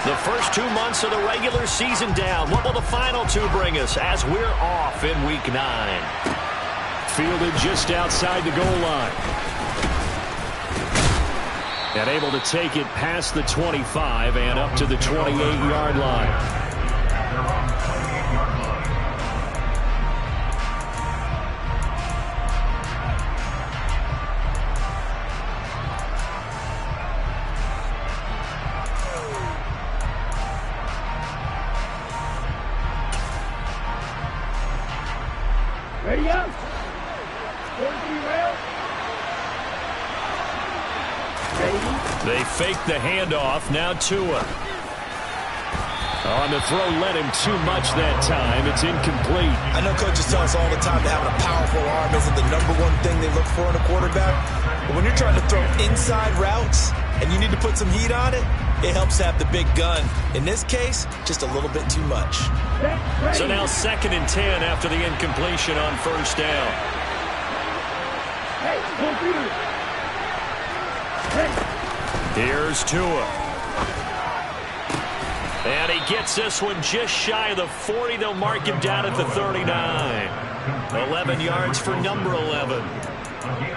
The first 2 months of the regular season down. What will the final two bring us as we're off in Week 9? Fielded just outside the goal line. And able to take it past the 25 and up to the 28-yard line. Ready up. They fake the handoff. Now Tua. On the throw, led him too much that time. It's incomplete. I know coaches tell us all the time that having a powerful arm isn't the #1 thing they look for in a quarterback. But when you're trying to throw inside routes and you need to put some heat on it, it helps to have the big gun. In this case, just a little bit too much. So now 2nd and 10 after the incompletion on first down. Here's Tua. And he gets this one just shy of the 40. They'll mark him down at the 39. 11 yards for number 11.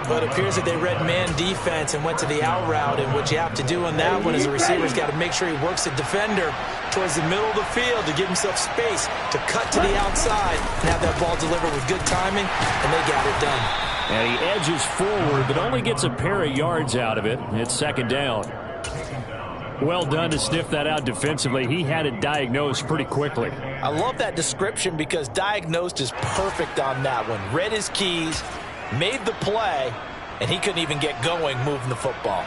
But it appears that they read man defense and went to the out route. And what you have to do on that one is the receiver's got to make sure he works the defender towards the middle of the field to give himself space to cut to the outside and have that ball delivered with good timing, and they got it done. And he edges forward, but only gets a pair of yards out of it. It's 2nd down. Well done to sniff that out defensively. He had it diagnosed pretty quickly. I love that description because diagnosed is perfect on that one. Read his keys, made the play, and he couldn't even get going moving the football.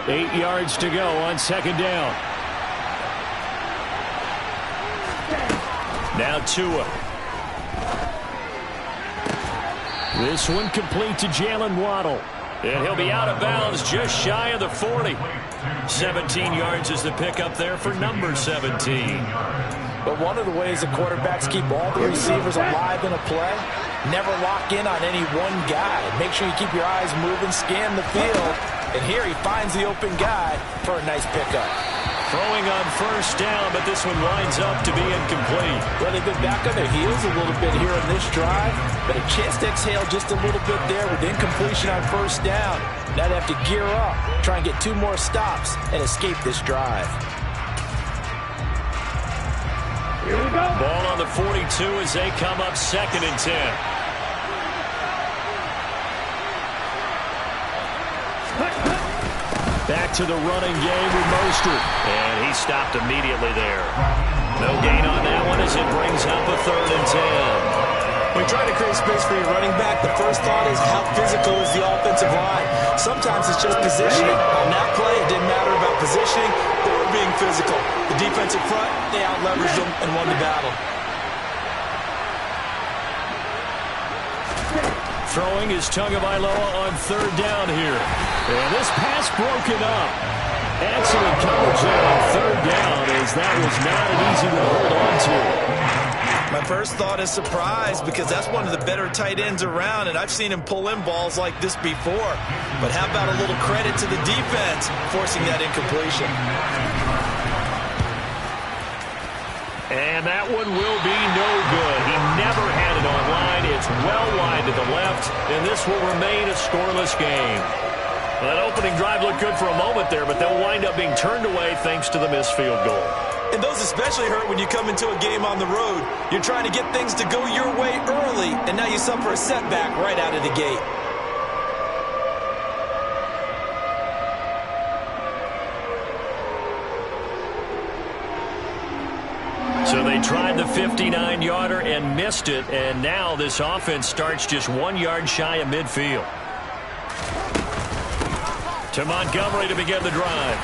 8 yards to go on 2nd down. Now Tua. This one complete to Jalen Waddle. And he'll be out of bounds just shy of the 40. 17 yards is the pickup there for number 17. But one of the ways the quarterbacks keep all the receivers alive in a play, never lock in on any one guy. Make sure you keep your eyes moving, scan the field. And here he finds the open guy for a nice pickup. Throwing on first down, but this one winds up to be incomplete. Well, they've been back on their heels a little bit here in this drive, but a chance to exhale just a little bit there with incompletion on first down. Now they have to gear up, try and get 2 more stops, and escape this drive. Here we go. Ball on the 42 as they come up 2nd and 10. Back to the running game with Mostert. And he stopped immediately there. No gain on that one as it brings up a 3rd and 10. When trying to create space for your running back, the first thought is how physical is the offensive line. Sometimes it's just positioning. On that play, it didn't matter about positioning or being physical. The defensive front, they out-leveraged them and won the battle. Throwing is Tagovailoa on 3rd down here. And this pass broken up. Excellent coverage there on 3rd down, as that was not an easy one to hold on to. My first thought is surprise, because that's one of the better tight ends around, and I've seen him pull in balls like this before. But how about a little credit to the defense forcing that incompletion? And that one will be no good. He never had it on line. It's well wide to the left, and this will remain a scoreless game. That opening drive looked good for a moment there, but they'll wind up being turned away thanks to the missed field goal. And those especially hurt when you come into a game on the road. You're trying to get things to go your way early, and now you suffer a setback right out of the gate. So they tried the 59-yarder and missed it, and now this offense starts just 1 yard shy of midfield. To Montgomery to begin the drive.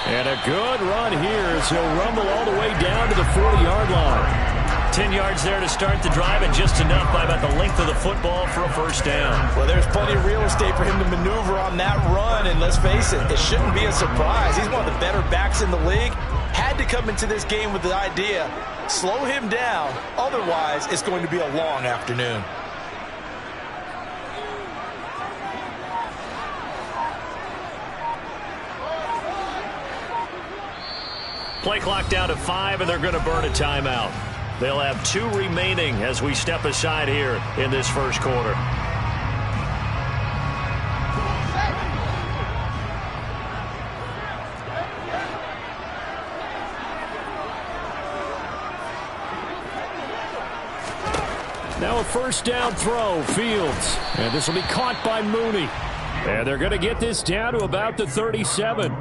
And a good run here as he'll rumble all the way down to the 40-yard line. 10 yards there to start the drive, and just enough by about the length of the football for a first down. Well, there's plenty of real estate for him to maneuver on that run, and let's face it, it shouldn't be a surprise. He's one of the better backs in the league. Had to come into this game with the idea, slow him down, otherwise it's going to be a long afternoon. Play clock down to 5, and they're going to burn a timeout. They'll have 2 remaining as we step aside here in this first quarter. Now a first down throw, Fields. And this will be caught by Mooney. And they're going to get this down to about the 37.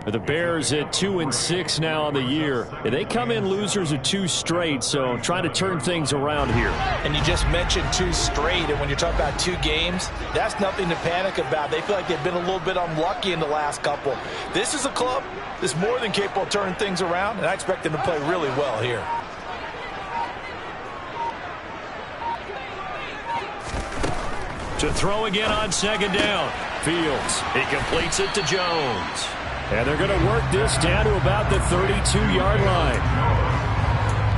The Bears at 2-6 now on the year. They come in losers of 2 straight, so trying to turn things around here. And you just mentioned 2 straight, and when you're talking about 2 games, that's nothing to panic about. They feel like they've been a little bit unlucky in the last couple. This is a club that's more than capable of turning things around, and I expect them to play really well here. To throw again on second down. Fields. He completes it to Jones. And they're going to work this down to about the 32-yard line.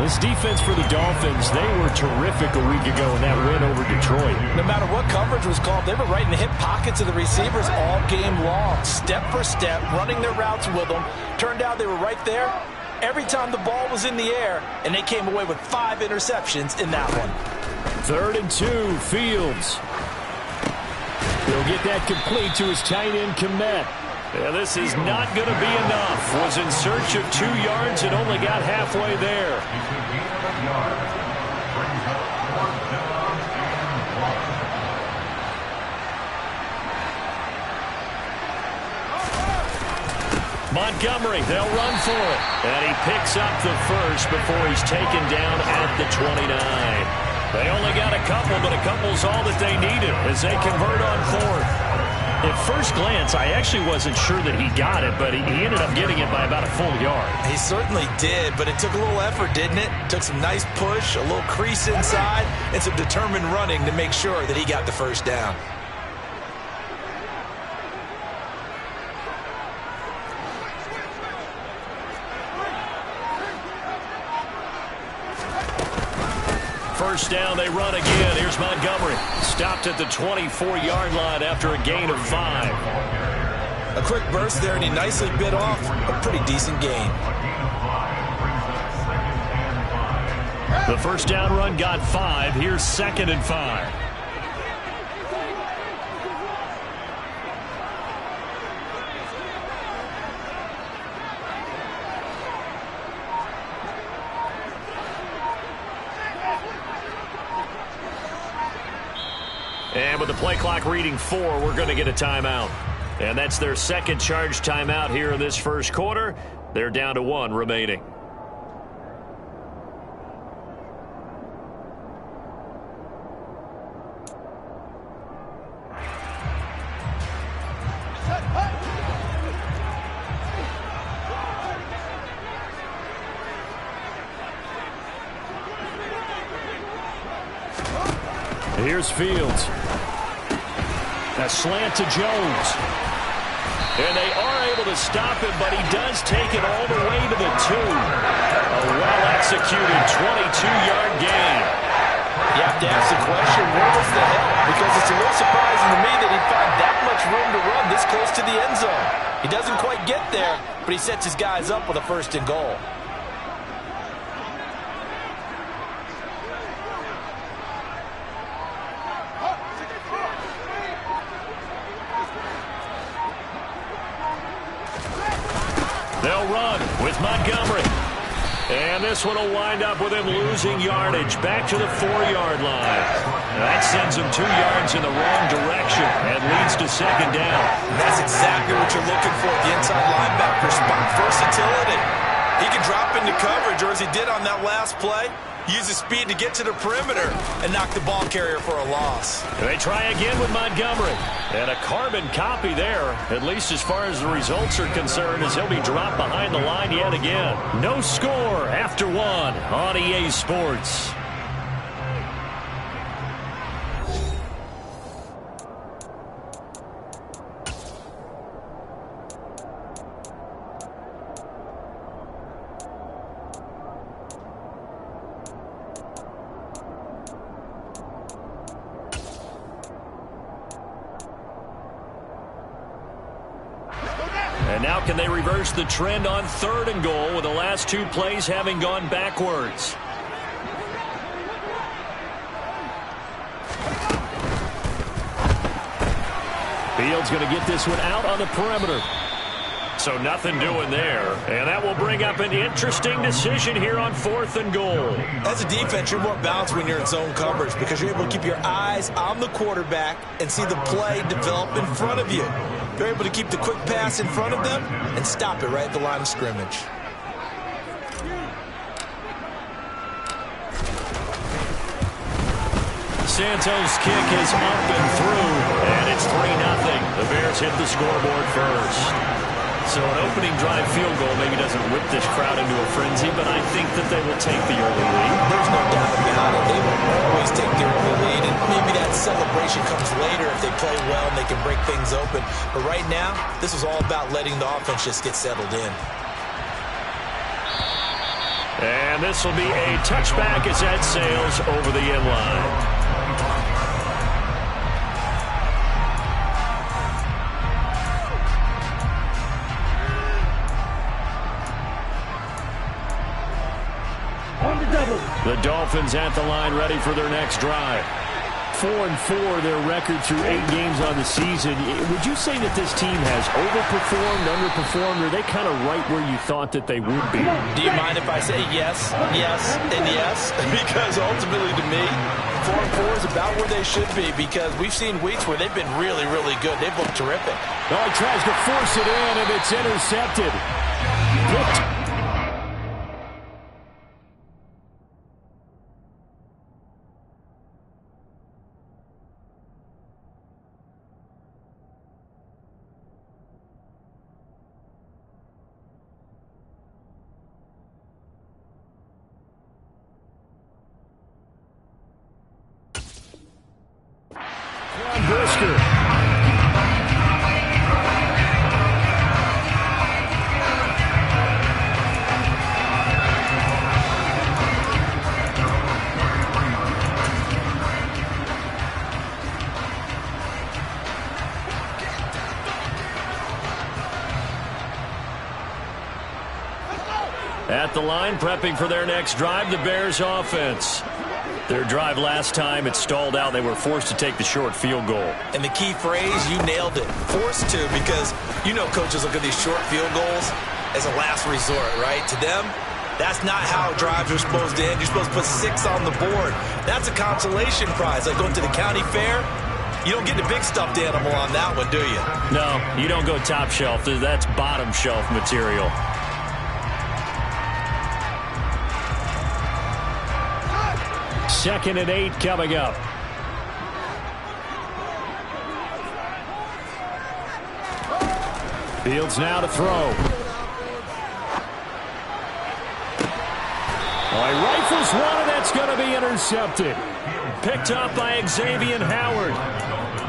This defense for the Dolphins, they were terrific a week ago in that win over Detroit. No matter what coverage was called, they were right in the hip pockets of the receivers all game long. Step for step, running their routes with them. Turned out they were right there every time the ball was in the air, and they came away with 5 interceptions in that one. 3rd and 2, Fields. He'll get that complete to his tight end, Kmet. Yeah, this is not going to be enough. Was in search of 2 yards and only got halfway there. Montgomery, they'll run for it. And he picks up the first before he's taken down at the 29. They only got a couple, but a couple's all that they needed as they convert on 4th. At first glance, I actually wasn't sure that he got it, but he ended up getting it by about a full yard. He certainly did, but it took a little effort, didn't it? Took some nice push, a little crease inside, and some determined running to make sure that he got the first down. First down, they run again. Here's Montgomery. Stopped at the 24-yard line after a gain of 5. A quick burst there, and he nicely bit off a pretty decent gain. The first down run got 5. Here's 2nd and 5. And with the play clock reading 4, we're going to get a timeout. And that's their second charge timeout here in this first quarter. They're down to 1 remaining. Here's Fields. A slant to Jones. And they are able to stop him, but he does take it all the way to the 2. A well-executed 22-yard gain. You have to ask the question, where was the help? Because it's a little surprising to me that he'd find that much room to run this close to the end zone. He doesn't quite get there, but he sets his guys up with a 1st and goal. They'll run with Montgomery. And this one will wind up with him losing yardage back to the 4-yard line. That sends him 2 yards in the wrong direction and leads to 2nd down. That's exactly what you're looking for at the inside linebacker spot. Versatility. He can drop into coverage, or as he did on that last play, use his speed to get to the perimeter and knock the ball carrier for a loss. They try again with Montgomery. And a carbon copy there, at least as far as the results are concerned, as he'll be dropped behind the line yet again. No score after 1 on EA Sports. And now can they reverse the trend on 3rd and goal with the last 2 plays having gone backwards? Fields going to get this one out on the perimeter. So nothing doing there. And that will bring up an interesting decision here on 4th and goal. As a defense, you're more balanced when you're in zone coverage because you're able to keep your eyes on the quarterback and see the play develop in front of you. You're able to keep the quick pass in front of them and stop it right at the line of scrimmage. Santos' kick is up and through, and it's 3-0. The Bears hit the scoreboard first. So an opening drive field goal maybe doesn't whip this crowd into a frenzy, but I think that they will take the early lead. There's no doubt about it. They will always take the early lead, and maybe that celebration comes later if they play well and they can break things open. But right now, this is all about letting the offense just get settled in. And this will be a touchback as that sails over the end line. The Dolphins at the line ready for their next drive. 4-4 their record through 8 games on the season. Would you say that this team has overperformed, underperformed, or are they kind of right where you thought that they would be? Do you mind if I say yes, yes, and yes? Because ultimately to me, 4-4 is about where they should be because we've seen weeks where they've been really, really good. They've looked terrific. Oh, he tries to force it in, and it's intercepted. Picked. At the line, prepping for their next drive, the Bears offense. Their drive last time, it stalled out. They were forced to take the short field goal. And the key phrase, you nailed it. Forced to, because you know coaches look at these short field goals as a last resort, right? To them, that's not how drives are supposed to end. You're supposed to put 6 on the board. That's a consolation prize. Like going to the county fair, you don't get the big stuffed animal on that one, do you? No, you don't go top shelf. That's bottom shelf material. Second and 8 coming up. Fields now to throw. He rifles one, and that's going to be intercepted. Picked up by Xavier Howard.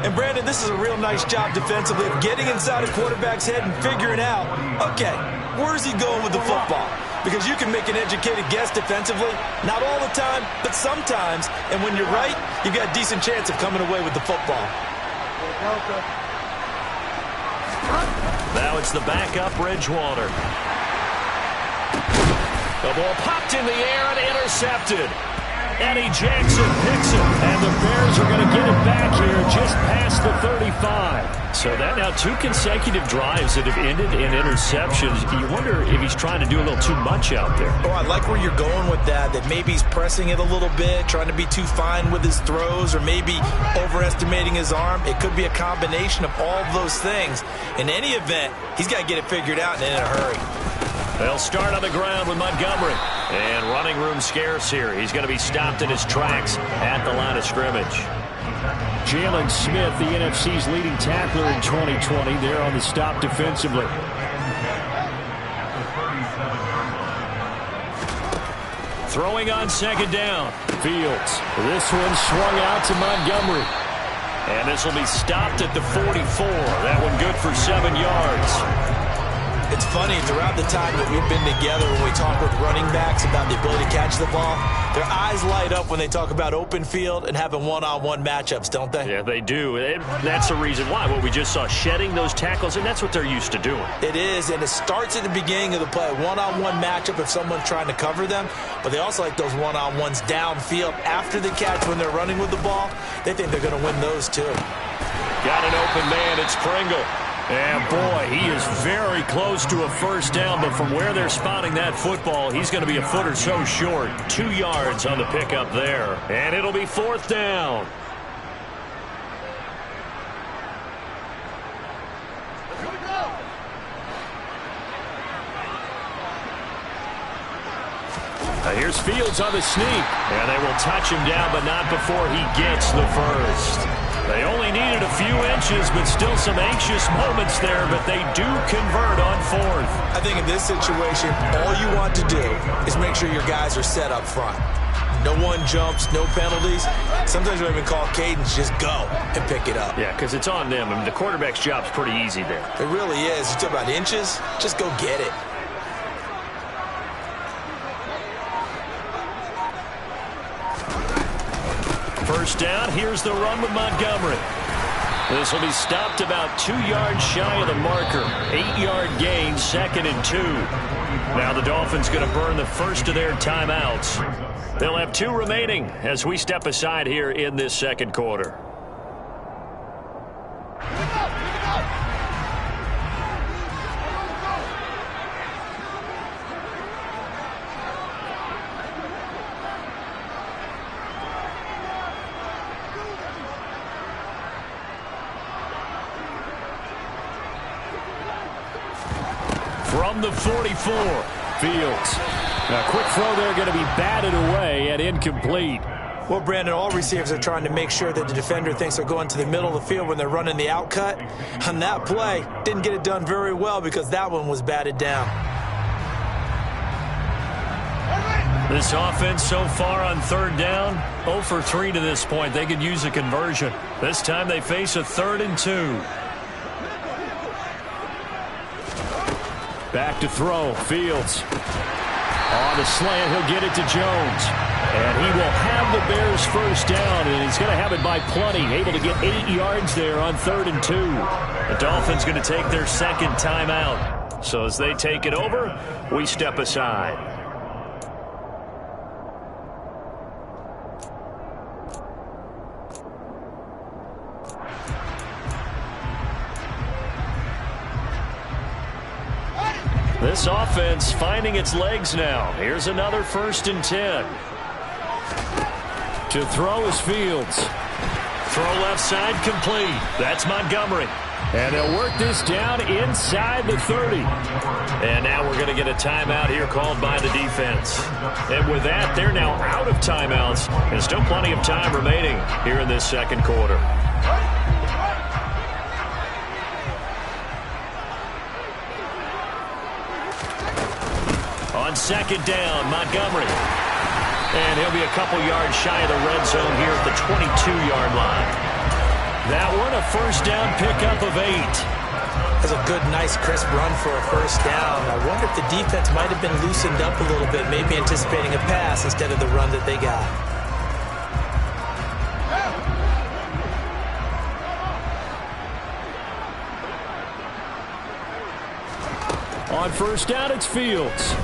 And, Brandon, this is a real nice job defensively of getting inside a quarterback's head and figuring out, okay, where's he going with the football? Because you can make an educated guess defensively, not all the time, but sometimes. And when you're right, you've got a decent chance of coming away with the football. Now it's the backup, Bridgewater. The ball popped in the air and intercepted. Eddie Jackson picks it, and the Bears are going to get it back here just past the 35. So that now 2 consecutive drives that have ended in interceptions. You wonder if he's trying to do a little too much out there. Oh, I like where you're going with that maybe he's pressing it a little bit, trying to be too fine with his throws, or maybe overestimating his arm. It could be a combination of all of those things. In any event, he's got to get it figured out and in a hurry. They'll start on the ground with Montgomery. And running room scarce here. He's going to be stopped in his tracks at the line of scrimmage. Jalen Smith, the NFC's leading tackler in 2020, there on the stop defensively. Throwing on second down. Fields. This one swung out to Montgomery. And this will be stopped at the 44. That one good for 7 yards. It's funny, throughout the time that we've been together, when we talk with running backs about the ability to catch the ball, their eyes light up when they talk about open field and having one-on-one matchups, don't they? Yeah, they do. That's the reason why. What we just saw, shedding those tackles, and that's what they're used to doing. It is, and it starts at the beginning of the play. One-on-one matchup if someone's trying to cover them, but they also like those one-on-ones downfield after the catch when they're running with the ball. They think they're going to win those too. Got an open man. It's Pringle. And, boy, he is very close to a first down, but from where they're spotting that football, he's going to be a foot or so short. 2 yards on the pickup there. And it'll be 4th down. Here's Fields on the sneak. And they will touch him down, but not before he gets the first. They only needed a few inches, but still some anxious moments there, but they do convert on 4th. I think in this situation, all you want to do is make sure your guys are set up front. No one jumps, no penalties. Sometimes we even call cadence, just go and pick it up. Yeah, because it's on them. I mean, the quarterback's job's pretty easy there. It really is. You talk about inches, just go get it. First down, here's the run with Montgomery. This will be stopped about 2 yards shy of the marker. 8-yard gain, 2nd and 2. Now the Dolphins going to burn the first of their timeouts. They'll have 2 remaining as we step aside here in this second quarter. From the 44, Fields. A quick throw there going to be batted away and incomplete. Well, Brandon, all receivers are trying to make sure that the defender thinks they're going to the middle of the field when they're running the out cut. On that play, didn't get it done very well because that one was batted down. This offense so far on 3rd down, 0 for 3 to this point. They could use a conversion. This time they face a 3rd and 2. Back to throw, Fields. On the slant, he'll get it to Jones. And he will have the Bears first down, and he's going to have it by plenty. Able to get 8 yards there on 3rd and 2. The Dolphins going to take their second timeout. So as they take it over, we step aside. This offense finding its legs now. Here's another 1st and 10. To throw is Fields. Throw left side complete. That's Montgomery. And they'll work this down inside the 30. And now we're going to get a timeout here called by the defense. And with that, they're now out of timeouts. And still plenty of time remaining here in this second quarter. On 2nd down, Montgomery. And he'll be a couple yards shy of the red zone here at the 22-yard line. That one, a first down pickup of 8. That's a good, nice, crisp run for a first down. I wonder if the defense might have been loosened up a little bit, maybe anticipating a pass instead of the run that they got. On first down, it's Fields.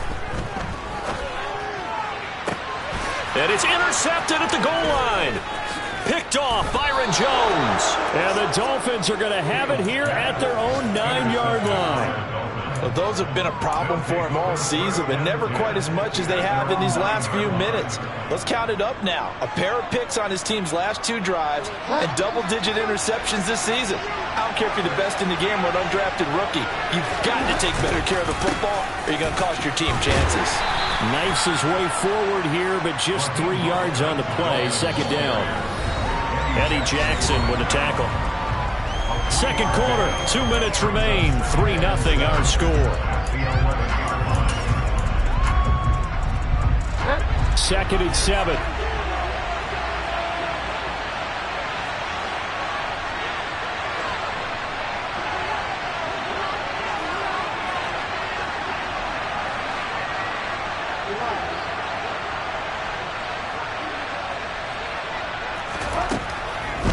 And it's intercepted at the goal line. Picked off Byron Jones. And the Dolphins are going to have it here at their own 9-yard line. Well, those have been a problem for him all season, but never quite as much as they have in these last few minutes. Let's count it up now. A pair of picks on his team's last 2 drives and double-digit interceptions this season. I don't care if you're the best in the game or an undrafted rookie. You've got to take better care of the football or you're going to cost your team chances. Knifes his way forward here, but just 3 yards on the play. 2nd down. Eddie Jackson with a tackle. Second quarter, 2 minutes remain. 3-0 our score. 2nd and 7.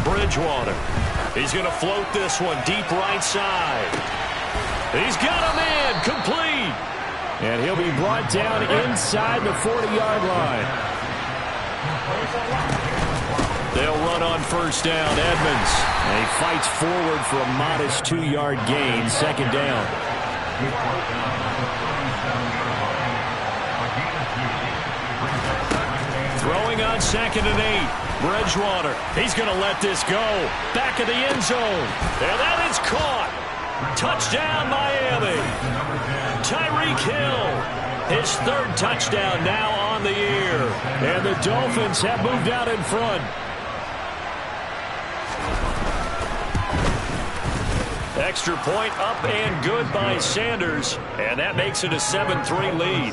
Bridgewater. He's going to float this one deep right side. He's got him in. Complete. And he'll be brought down inside the 40-yard line. They'll run on first down. Edmonds. And he fights forward for a modest 2-yard gain. Second down. Throwing on 2nd and 8. Bridgewater. He's going to let this go. Back of the end zone. And that is caught. Touchdown, Miami. Tyreek Hill. His 3rd touchdown now on the year. And the Dolphins have moved out in front. Extra point up and good by Sanders. And that makes it a 7-3 lead.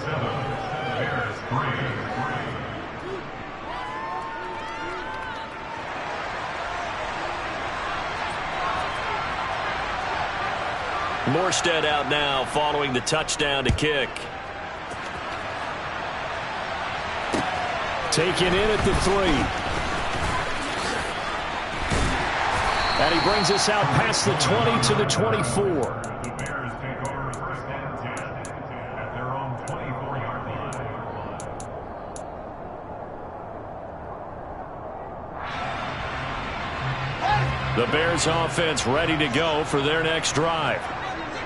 Morstead out now following the touchdown to kick. Taken in at the 3. And he brings us out past the 20 to the 24. The Bears take over 1st and 10 at their own 24-yard line. The Bears offense ready to go for their next drive.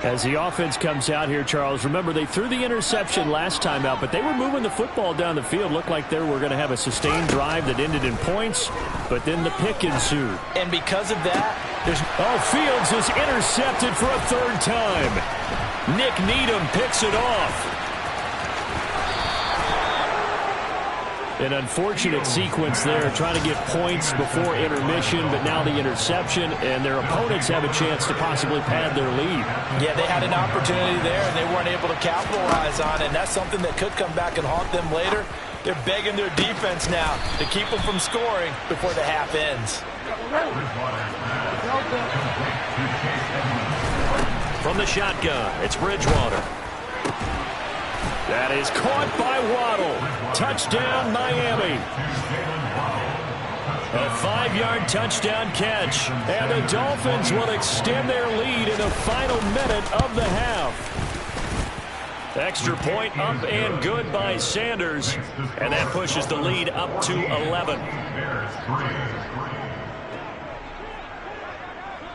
As the offense comes out here, Charles, remember they threw the interception last time out, but they were moving the football down the field. Looked like they were going to have a sustained drive that ended in points, but then the pick ensued. And because of that, there's... Fields is intercepted for a 3rd time. Nick Needham picks it off. An unfortunate sequence there, trying to get points before intermission, but now the interception, and their opponents have a chance to possibly pad their lead. Yeah, they had an opportunity there, and they weren't able to capitalize on it, and that's something that could come back and haunt them later. They're begging their defense now to keep them from scoring before the half ends. From the shotgun, it's Bridgewater. That is caught by Waddle. Touchdown, Miami. A 5-yard touchdown catch. And the Dolphins will extend their lead in the final minute of the half. Extra point up and good by Sanders. And that pushes the lead up to 11.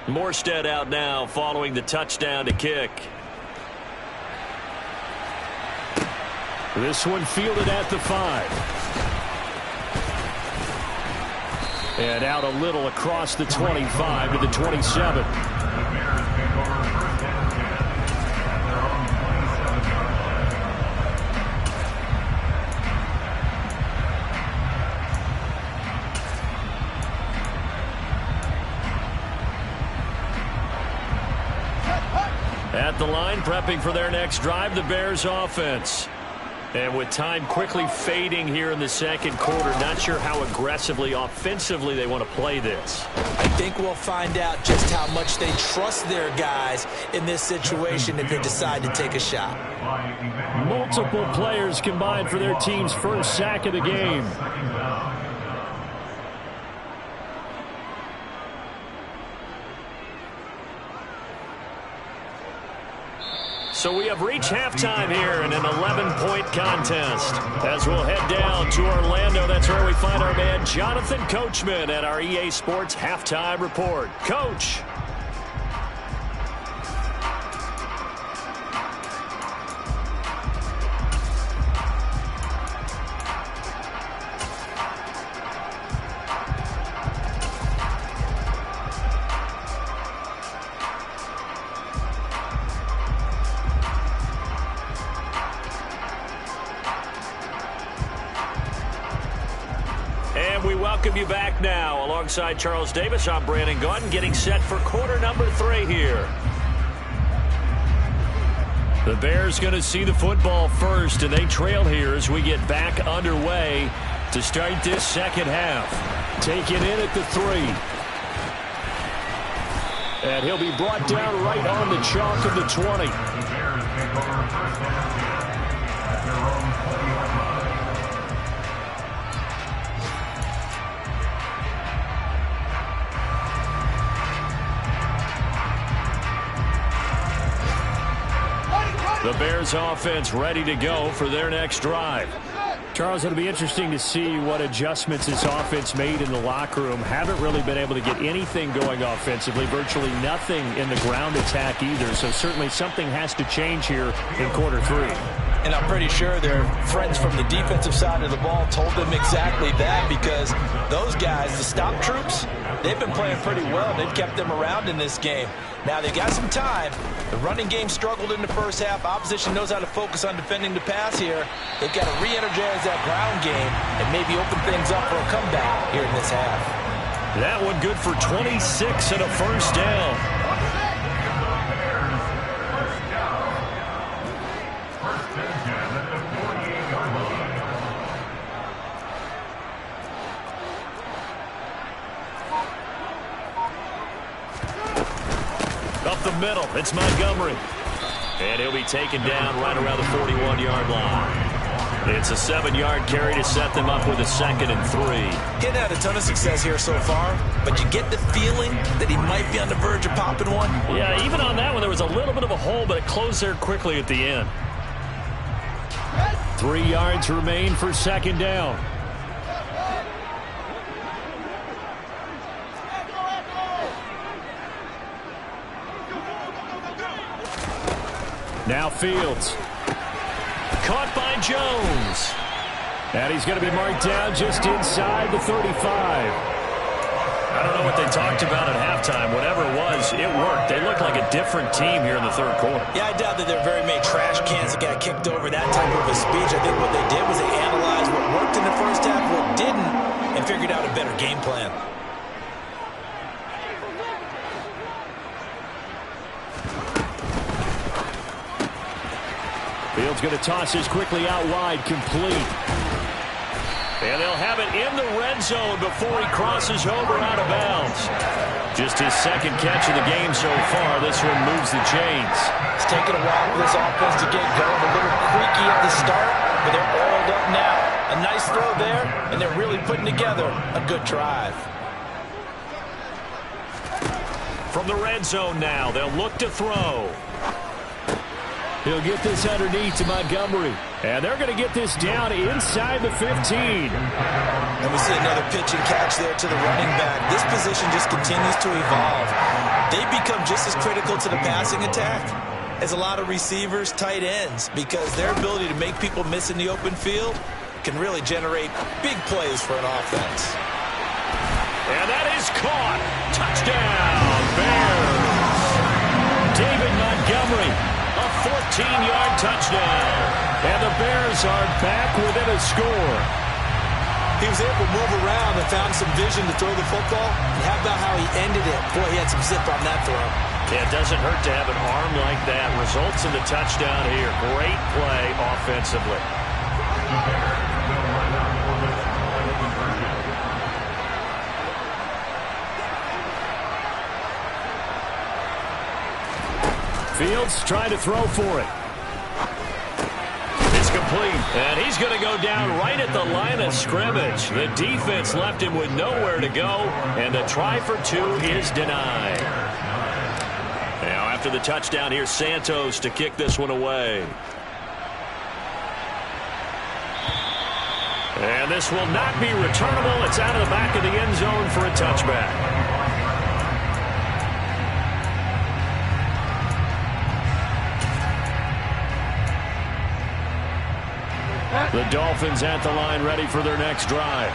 Morstead out now following the touchdown to kick. This one fielded at the 5. And out a little across the 25 to the 27. At the line, prepping for their next drive, the Bears offense. And with time quickly fading here in the second quarter, not sure how aggressively, offensively they want to play this. I think we'll find out just how much they trust their guys in this situation if they decide to take a shot. Multiple players combined for their team's first sack of the game. So we have reached halftime here in an 11-point contest. As we'll head down to Orlando, that's where we find our man Jonathan Coachman at our EA Sports Halftime Report. Coach. Welcome you back now. Alongside Charles Davis, I'm Brandon Gaudin, getting set for quarter number 3 here. The Bears going to see the football first, and they trail here as we get back underway to start this second half. Taken in at the 3. And he'll be brought down right on the chalk of the 20. The Bears take over first down at their own 20-yard line. the Bears offense ready to go for their next drive. Charles, it'll be interesting to see what adjustments this offense made in the locker room. Haven't really been able to get anything going offensively, virtually nothing in the ground attack either. So certainly something has to change here in quarter 3. And I'm pretty sure their friends from the defensive side of the ball told them exactly that, because those guys, the stop troops, they've been playing pretty well. They've kept them around in this game. Now they've got some time. The running game struggled in the first half. Opposition knows how to focus on defending the pass here. They've got to re-energize that ground game and maybe open things up for a comeback here in this half. That one good for 26 and a first down. Up the middle, it's Montgomery. And he'll be taken down right around the 41-yard line. It's a 7-yard carry to set them up with a 2nd and 3. He's had a ton of success here so far, but you get the feeling that he might be on the verge of popping one. Yeah, even on that one, there was a little bit of a hole, but it closed there quickly at the end. 3 yards remain for 2nd down. Now Fields. Caught by Jones. And he's going to be marked down just inside the 35. I don't know what they talked about at halftime. Whatever it was, it worked. They looked like a different team here in the third quarter. Yeah, I doubt that there are very many trash cans that got kicked over that type of a speech. I think what they did was they analyzed what worked in the first half, what didn't, and figured out a better game plan. Fields going to toss this quickly out wide, complete. And they'll have it in the red zone before he crosses over out of bounds. Just his 2nd catch of the game so far. This one moves the chains. It's taken a while for this offense to get going. A little creaky at the start, but they're oiled up now. A nice throw there, and they're really putting together a good drive. From the red zone now, they'll look to throw. He'll get this underneath to Montgomery. And they're going to get this down inside the 15. And we see another pitch and catch there to the running back. This position just continues to evolve. They become just as critical to the passing attack as a lot of receivers, tight ends, because their ability to make people miss in the open field can really generate big plays for an offense. And that is caught. Touchdown, Bears. David Montgomery. A 14-yard touchdown. And the Bears are back within a score. He was able to move around and found some vision to throw the football. And how about how he ended it? Boy, he had some zip on that throw. Yeah, it doesn't hurt to have an arm like that. Results in the touchdown here. Great play offensively. Fields trying to throw for it. It's complete, and he's going to go down right at the line of scrimmage. The defense left him with nowhere to go, and the try for 2 is denied. Now, after the touchdown, here's Santos to kick this one away. And this will not be returnable. It's out of the back of the end zone for a touchback. The Dolphins at the line ready for their next drive.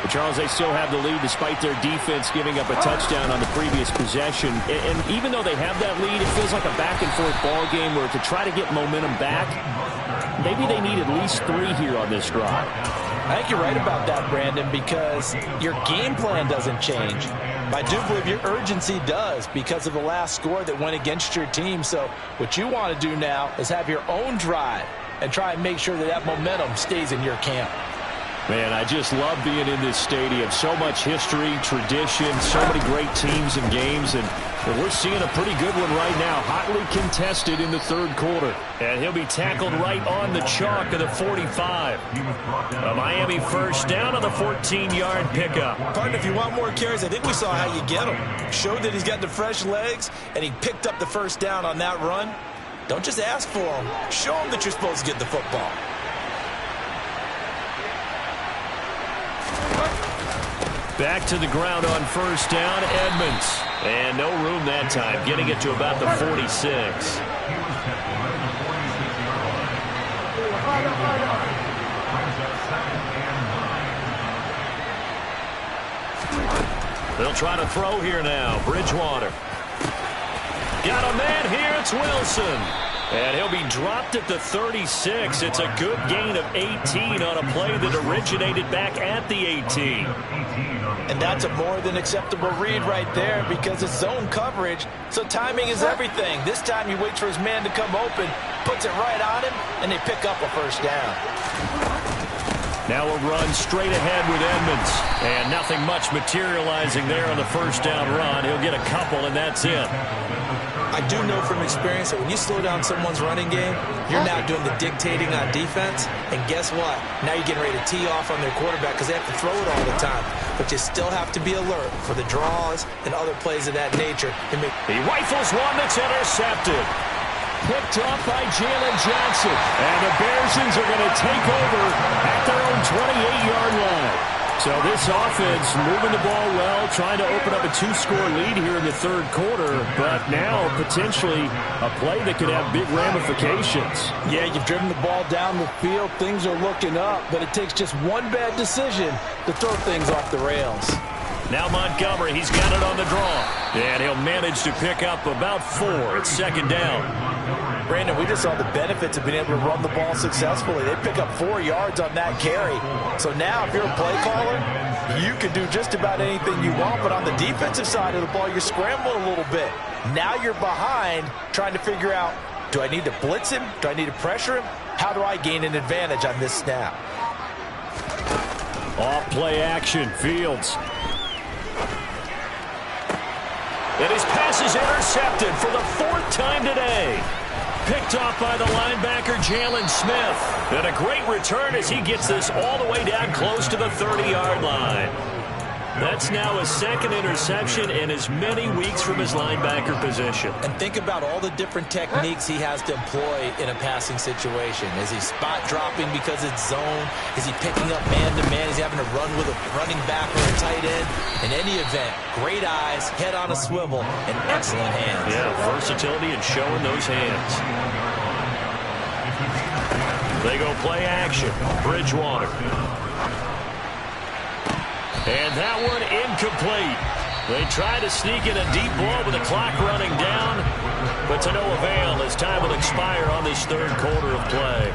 But Charles, they still have the lead despite their defense giving up a touchdown on the previous possession. And even though they have that lead, it feels like a back-and-forth ball game where to try to get momentum back, maybe they need at least 3 here on this drive. I think you're right about that, Brandon, because your game plan doesn't change. I do believe your urgency does because of the last score that went against your team. So what you want to do now is have your own drive and try and make sure that that momentum stays in your camp. Man, I just love being in this stadium. So much history, tradition, so many great teams and games, and we're seeing a pretty good one right now. Hotly contested in the third quarter. And he'll be tackled right on the chalk of the 45. A Miami first down on the 14-yard pickup. Partner, if you want more carries, I think we saw how you get them. Showed that he's got the fresh legs, and he picked up the first down on that run. Don't just ask for them. Show them that you're supposed to get the football. Back to the ground on first down, Edmonds. And no room that time, getting it to about the 46. They'll try to throw here now. Bridgewater. Got a man here. It's Wilson. And he'll be dropped at the 36. It's a good gain of 18 on a play that originated back at the 18. And that's a more than acceptable read right there because it's zone coverage, so timing is everything. This time he waits for his man to come open, puts it right on him, and they pick up a first down. Now a run straight ahead with Edmonds. And nothing much materializing there on the first down run. He'll get a couple, and that's it. I do know from experience that when you slow down someone's running game, you're now doing the dictating on defense. And guess what? Now you're getting ready to tee off on their quarterback because they have to throw it all the time. But you still have to be alert for the draws and other plays of that nature. He rifles one that's intercepted. Picked off by Jalen Johnson. And the Bearsons are going to take over at their own 28-yard line. So this offense moving the ball well, trying to open up a two-score lead here in the third quarter, but now potentially a play that could have big ramifications. Yeah, you've driven the ball down the field. Things are looking up, but it takes just one bad decision to throw things off the rails. Now Montgomery, he's got it on the draw. And he'll manage to pick up about 4. It's second down. Brandon, we just saw the benefits of being able to run the ball successfully. They pick up 4 yards on that carry. So now if you're a play caller, you can do just about anything you want. But on the defensive side of the ball, you're scrambling a little bit. Now you're behind trying to figure out, do I need to blitz him? Do I need to pressure him? How do I gain an advantage on this snap? Off play action, Fields. And his pass is intercepted for the 4th time today. Picked off by the linebacker, Jalen Smith. And a great return as he gets this all the way down close to the 30-yard line. That's now his 2nd interception in as many weeks from his linebacker position. And think about all the different techniques he has to employ in a passing situation. Is he spot dropping because it's zone? Is he picking up man-to-man? Is he having to run with a running back or a tight end? In any event, great eyes, head on a swivel, and excellent hands. Yeah, versatility and showing those hands. They go play action. Bridgewater. And that one incomplete. They try to sneak in a deep ball with the clock running down, but to no avail as time will expire on this third quarter of play.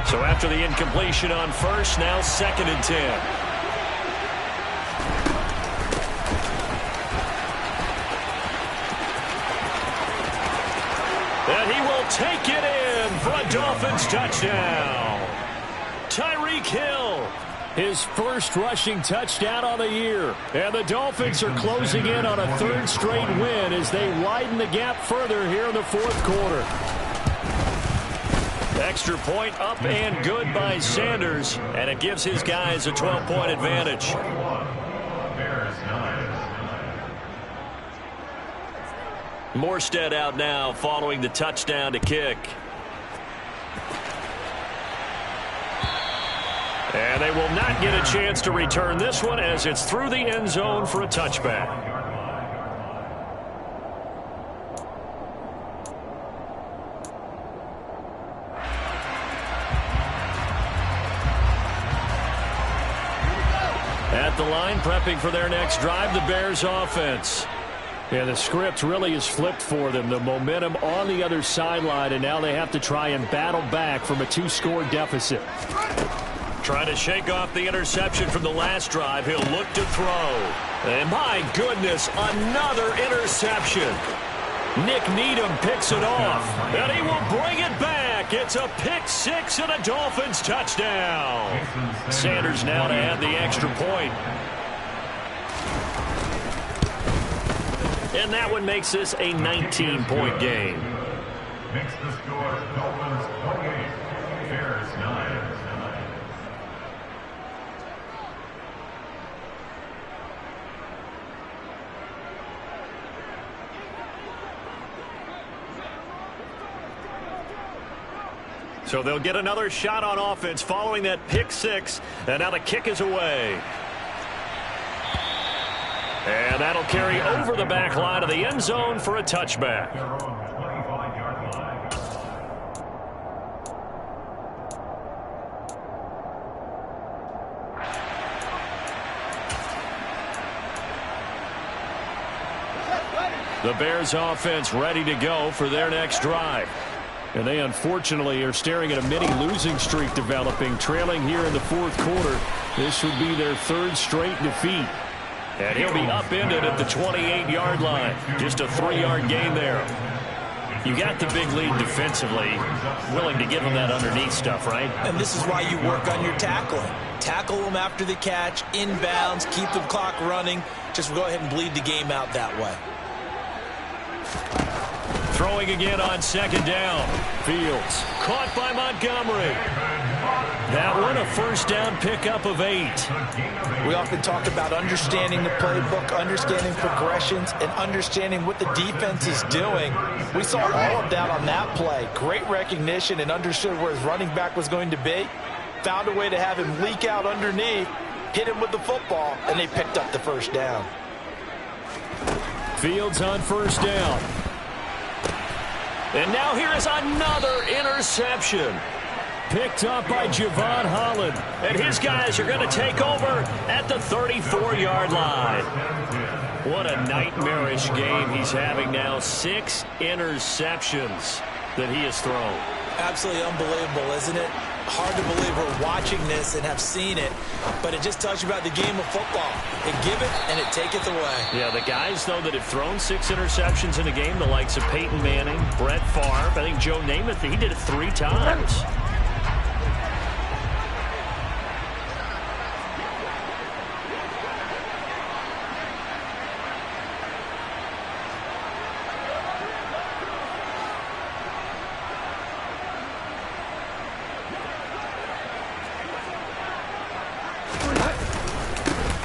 So after the incompletion on first, now 2nd and 10. And he will take it in for a Dolphins touchdown. Tyreek Hill, his first rushing touchdown on the year. And the Dolphins are closing in on a 3rd straight win as they widen the gap further here in the 4th quarter. Extra point up and good by Sanders, and it gives his guys a 12-point advantage. Morstead out now following the touchdown to kick. And they will not get a chance to return this one as it's through the end zone for a touchback. At the line, prepping for their next drive, the Bears offense. And the script really is flipped for them. The momentum on the other sideline, and now they have to try and battle back from a 2-score deficit. Trying to shake off the interception from the last drive. He'll look to throw. And my goodness, another interception. Nick Needham picks it off, and he will bring it back. It's a pick 6 and a Dolphins touchdown. Sanders now to add the extra point. And that one makes this a 19-point game. Makes the score Dolphins 28, Bears 9. So they'll get another shot on offense following that pick six. And now the kick is away. And that'll carry over the back line of the end zone for a touchback. The Bears offense ready to go for their next drive. And they unfortunately are staring at a mini losing streak developing, trailing here in the fourth quarter. This would be their third straight defeat. And he'll be upended at the 28-yard line. Just a 3-yard gain there. You got the big lead defensively. Willing to give them that underneath stuff, right? And this is why you work on your tackling. Tackle them after the catch, inbounds, keep the clock running. Just go ahead and bleed the game out that way. Throwing again on second down. Fields caught by Montgomery. That one a first down pickup of 8. We often talk about understanding the playbook, understanding progressions, and understanding what the defense is doing. We saw all of that on that play. Great recognition and understood where his running back was going to be. Found a way to have him leak out underneath, hit him with the football, and they picked up the first down. Fields on first down. And now here is another interception. Picked up by Javon Holland. And his guys are going to take over at the 34-yard line. What a nightmarish game he's having now. 6 interceptions that he has thrown. Absolutely unbelievable, isn't it? Hard to believe we're watching this and have seen it, but it just tells you about the game of football. It give it and it taketh away. Yeah, the guys, though, that have thrown 6 interceptions in a game, the likes of Peyton Manning, Brett Favre, I think Joe Namath, he did it 3 times.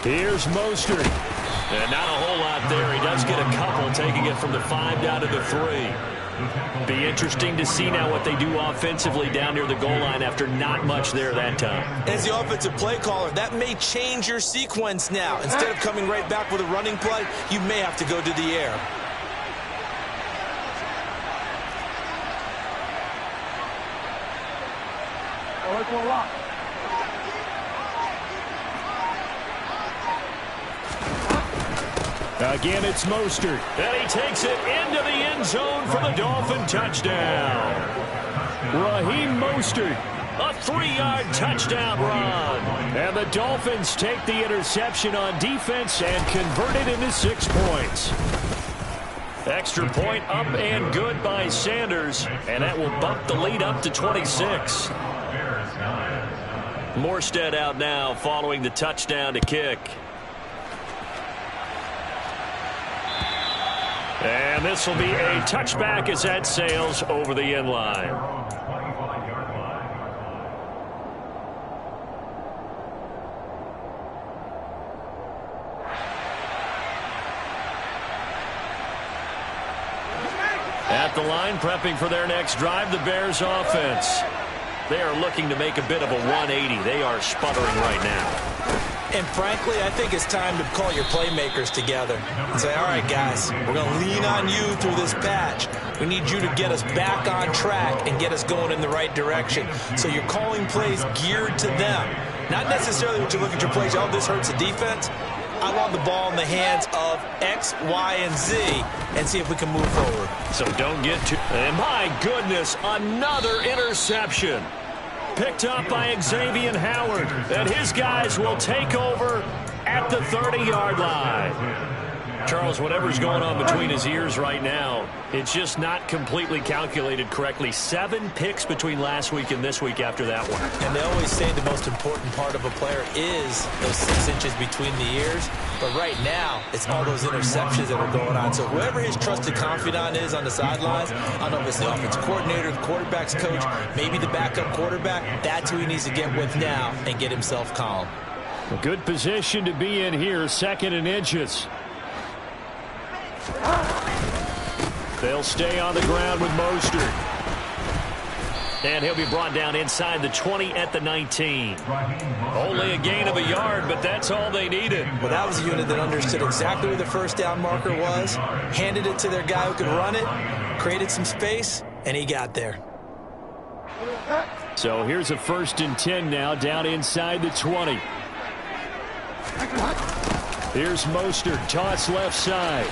Here's Mostert. And not a whole lot there. He does get a couple, taking it from the 5 down to the 3. Be interesting to see now what they do offensively down near the goal line after not much there that time. As the offensive play caller, that may change your sequence now. Instead of coming right back with a running play, you may have to go to the air. Again, it's Mostert. And he takes it into the end zone for the Dolphin touchdown. Raheem Mostert, a 3-yard touchdown run. And the Dolphins take the interception on defense and convert it into 6 points. Extra point up and good by Sanders. And that will bump the lead up to 26. Morstead out now following the touchdown to kick. And this will be a touchback as that sails over the end line. At the line, prepping for their next drive, the Bears offense. They are looking to make a bit of a 180. They are sputtering right now. And frankly, I think it's time to call your playmakers together and say, all right, guys, we're going to lean on you through this patch. We need you to get us back on track and get us going in the right direction. So you're calling plays geared to them. Not necessarily when you look at your plays, oh, this hurts the defense. I want the ball in the hands of X, Y, and Z and see if we can move forward. So don't get too... And my goodness, another interception. Picked up by Xavier Howard, and his guys will take over at the 30-yard line. Charles, whatever's going on between his ears right now, it's just not completely calculated correctly. 7 picks between last week and this week after that one. And they always say the most important part of a player is those 6 inches between the ears. But right now, it's all those interceptions that are going on. So whoever his trusted confidant is on the sidelines, I don't know if it's the offense coordinator, the quarterback's coach, maybe the backup quarterback, that's who he needs to get with now and get himself calm. A good position to be in here, 2nd and inches. They'll stay on the ground with Mostert. And he'll be brought down inside the 20 at the 19. Only a gain of a yard, but that's all they needed. Well, that was a unit that understood exactly where the first down marker was, handed it to their guy who could run it, created some space, and he got there. So here's a 1st and 10 now, down inside the 20. Here's Mostert, toss left side.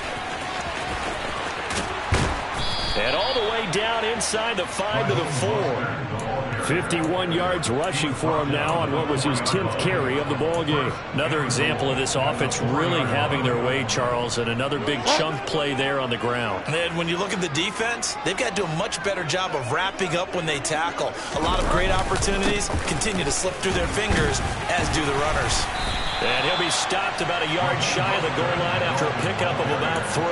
And all the way down inside the 5 to the 4. 51 yards rushing for him now on what was his 10th carry of the ball game. Another example of this offense really having their way, Charles, and another big chunk play there on the ground. And when you look at the defense, they've got to do a much better job of wrapping up when they tackle. A lot of great opportunities continue to slip through their fingers, as do the runners. And he'll be stopped about a yard shy of the goal line after a pickup of about 3.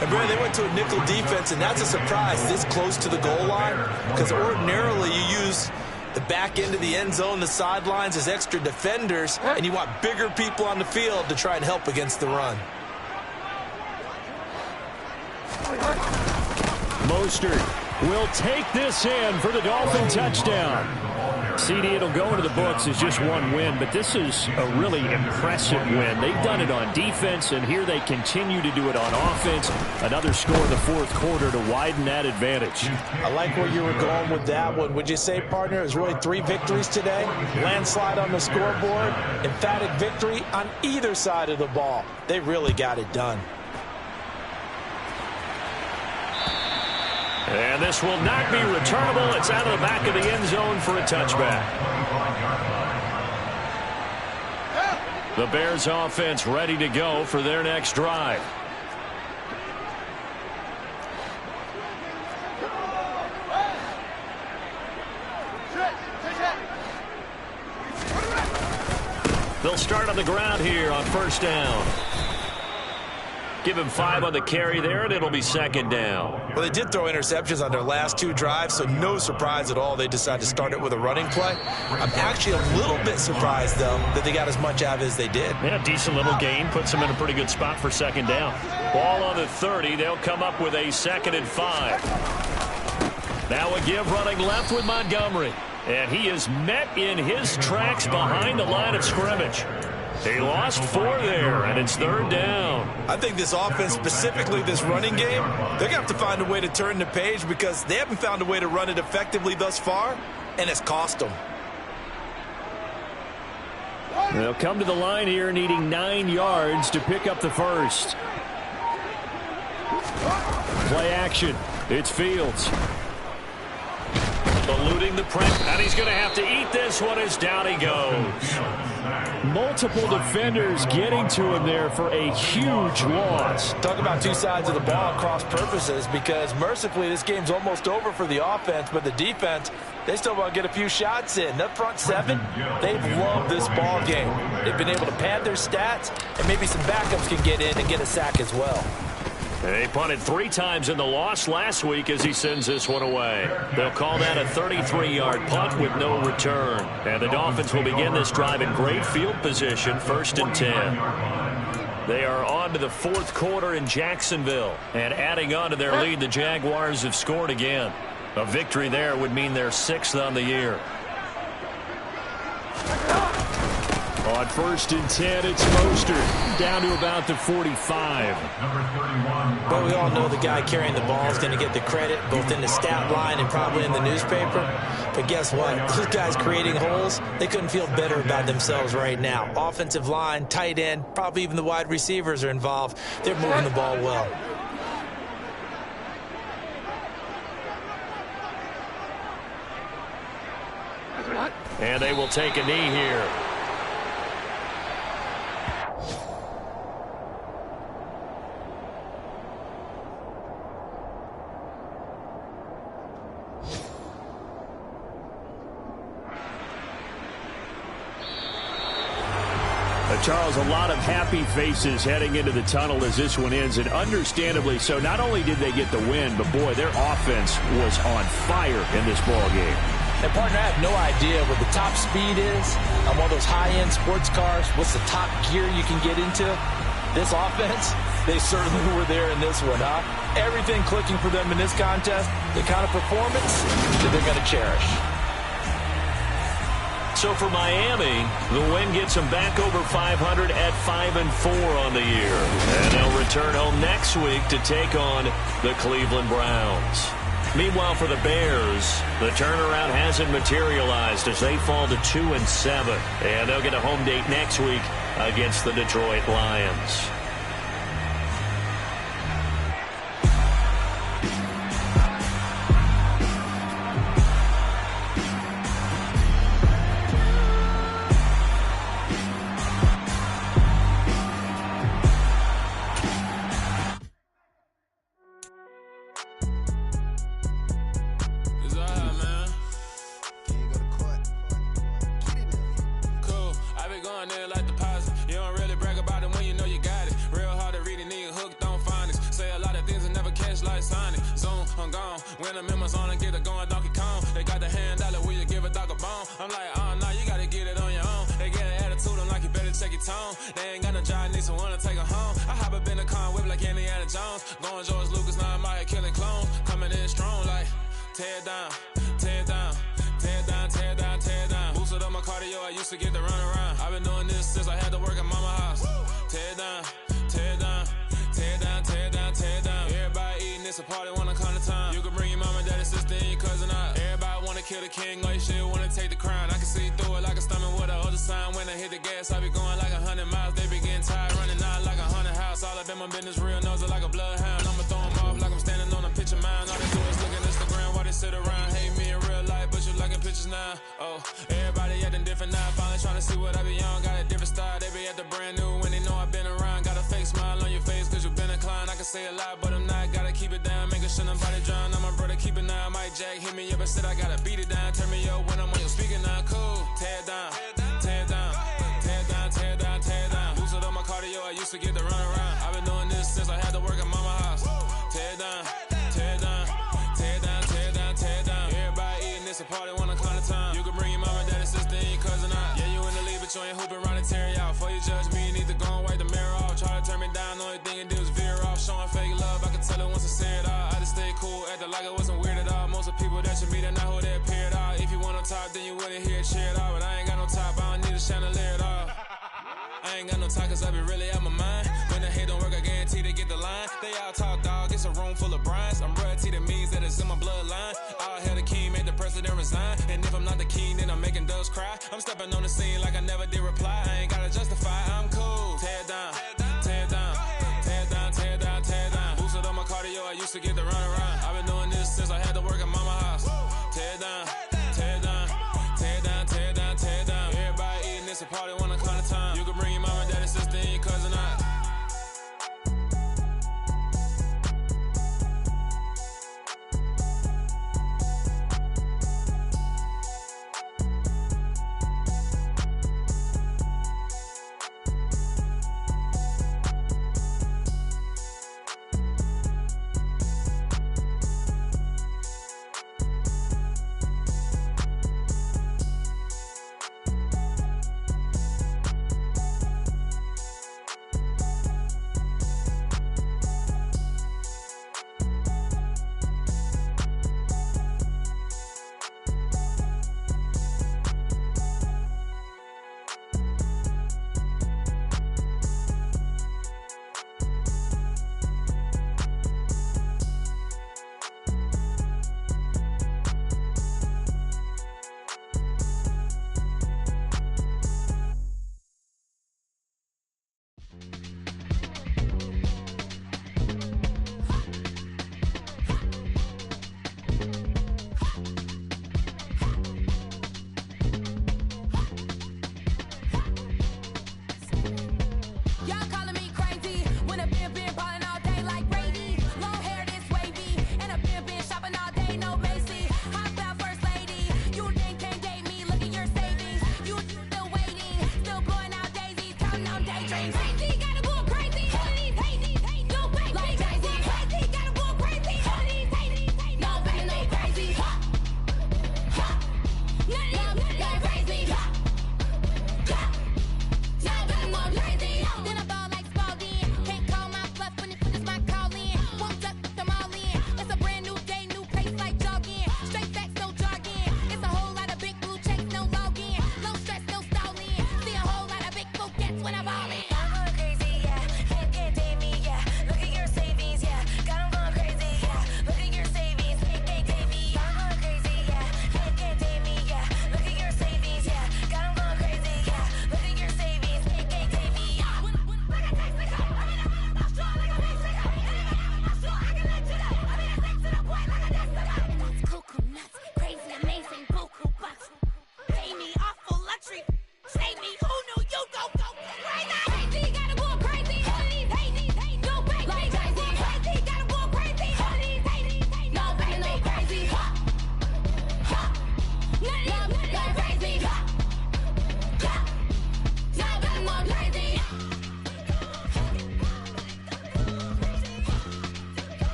And Brad, they went to a nickel defense, and that's a surprise this close to the goal line, because ordinarily you use the back end of the end zone, the sidelines as extra defenders, and you want bigger people on the field to try and help against the run. Mostert will take this in for the Dolphin touchdown. CD, it'll go into the books as just one win, but this is a really impressive win. They've done it on defense, and here they continue to do it on offense. Another score in the 4th quarter to widen that advantage. I like where you were going with that one. Would you say, partner, it was really 3 victories today? Landslide on the scoreboard, emphatic victory on either side of the ball. They really got it done. And this will not be returnable. It's out of the back of the end zone for a touchback. The Bears offense ready to go for their next drive. They'll start on the ground here on 1st down. Give him 5 on the carry there, and it'll be 2nd down. Well, they did throw interceptions on their last 2 drives, so no surprise at all they decided to start it with a running play. I'm actually a little bit surprised, though, that they got as much out of it as they did. Yeah, decent little gain. Puts them in a pretty good spot for 2nd down. Ball on the 30. They'll come up with a 2nd and 5. Now a give running left with Montgomery. And he is met in his tracks behind the line of scrimmage. He lost 4 there, and it's 3rd down. I think this offense, specifically this running game, they're going to have to find a way to turn the page because they haven't found a way to run it effectively thus far, and it's cost them. They'll come to the line here needing 9 yards to pick up the 1st. Play action. It's Fields. Eluding the press, and he's going to have to eat this one as down he goes. Multiple defenders getting to him there for a huge loss. Talk about 2 sides of the ball cross purposes, because mercifully this game's almost over for the offense, but the defense, they still want to get a few shots in. That front 7, they've loved this ball game. They've been able to pad their stats, and maybe some backups can get in and get a sack as well. They punted 3 times in the loss last week as he sends this one away. They'll call that a 33-yard punt with no return. And the Dolphins will begin this drive in great field position, 1st and 10. They are on to the 4th quarter in Jacksonville. And adding on to their lead, the Jaguars have scored again. A victory there would mean they're 6th on the year. On 1st and 10, it's Mostert down to about the 45. But we all know the guy carrying the ball is going to get the credit both in the stat line and probably in the newspaper. But guess what? Those guys creating holes, they couldn't feel better about themselves right now. Offensive line, tight end, probably even the wide receivers are involved. They're moving the ball well. And they will take a knee here. Charles, a lot of happy faces heading into the tunnel as this one ends, and understandably so. Not only did they get the win, but, boy, their offense was on fire in this ball game. And, partner, I have no idea what the top speed is on one of those high-end sports cars. What's the top gear you can get into? This offense, they certainly were there in this one, huh? Everything clicking for them in this contest, the kind of performance that they're going to cherish. So for Miami, the win gets them back over 500 at 5-4 on the year. And they'll return home next week to take on the Cleveland Browns. Meanwhile, for the Bears, the turnaround hasn't materialized as they fall to 2-7. And they'll get a home date next week against the Detroit Lions.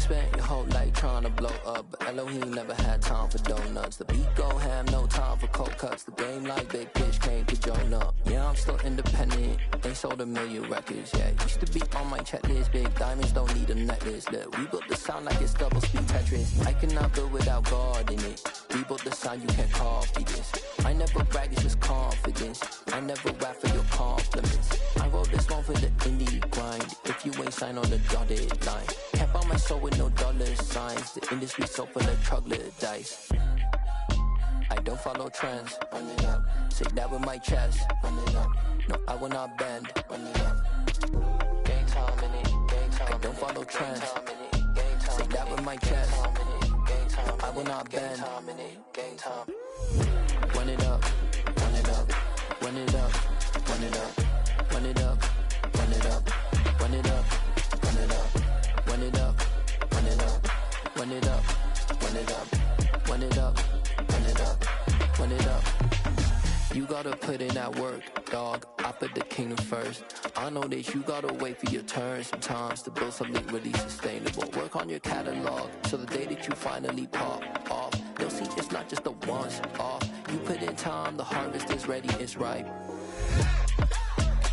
spent your whole life trying to blow up, but Elohim never had time for donuts. The beat gon' have no time for cold cuts. The game like Big Pitch came to join up. Yeah, I'm still independent, ain't sold a million records. Yeah, used to be on my checklist. Big diamonds don't need a necklace. Look, we built the sound like it's double speed Tetris. I cannot build without God in it. We built the sound, you can't copy this. I never brag, it's just confidence. I never rap for your compliments. I wrote this one for the indie grind. If you ain't signed on the dotted line, can't buy my soul with no dollar signs. The industry so full of troglodytes. I don't follow trends. Run it up. Say that with my chest. Run it up. No, I will not bend. Run it up. Game time in it. Game time. I don't follow trends. Say that with my chest. I will not bend. Game time. Run it up. Run it up. Run it up. Run it up. Run it up. Run it up. Run it up. Run it up. Run it up. Run it up. Run it up. Run it up. Run it up. Run it up. Run it up. You gotta put in that work, dog. I put the kingdom first. I know that you gotta wait for your turn sometimes to build something really sustainable. Work on your catalog so the day that you finally pop off, they'll see it's not just a once off. You put in time, the harvest is ready, it's ripe.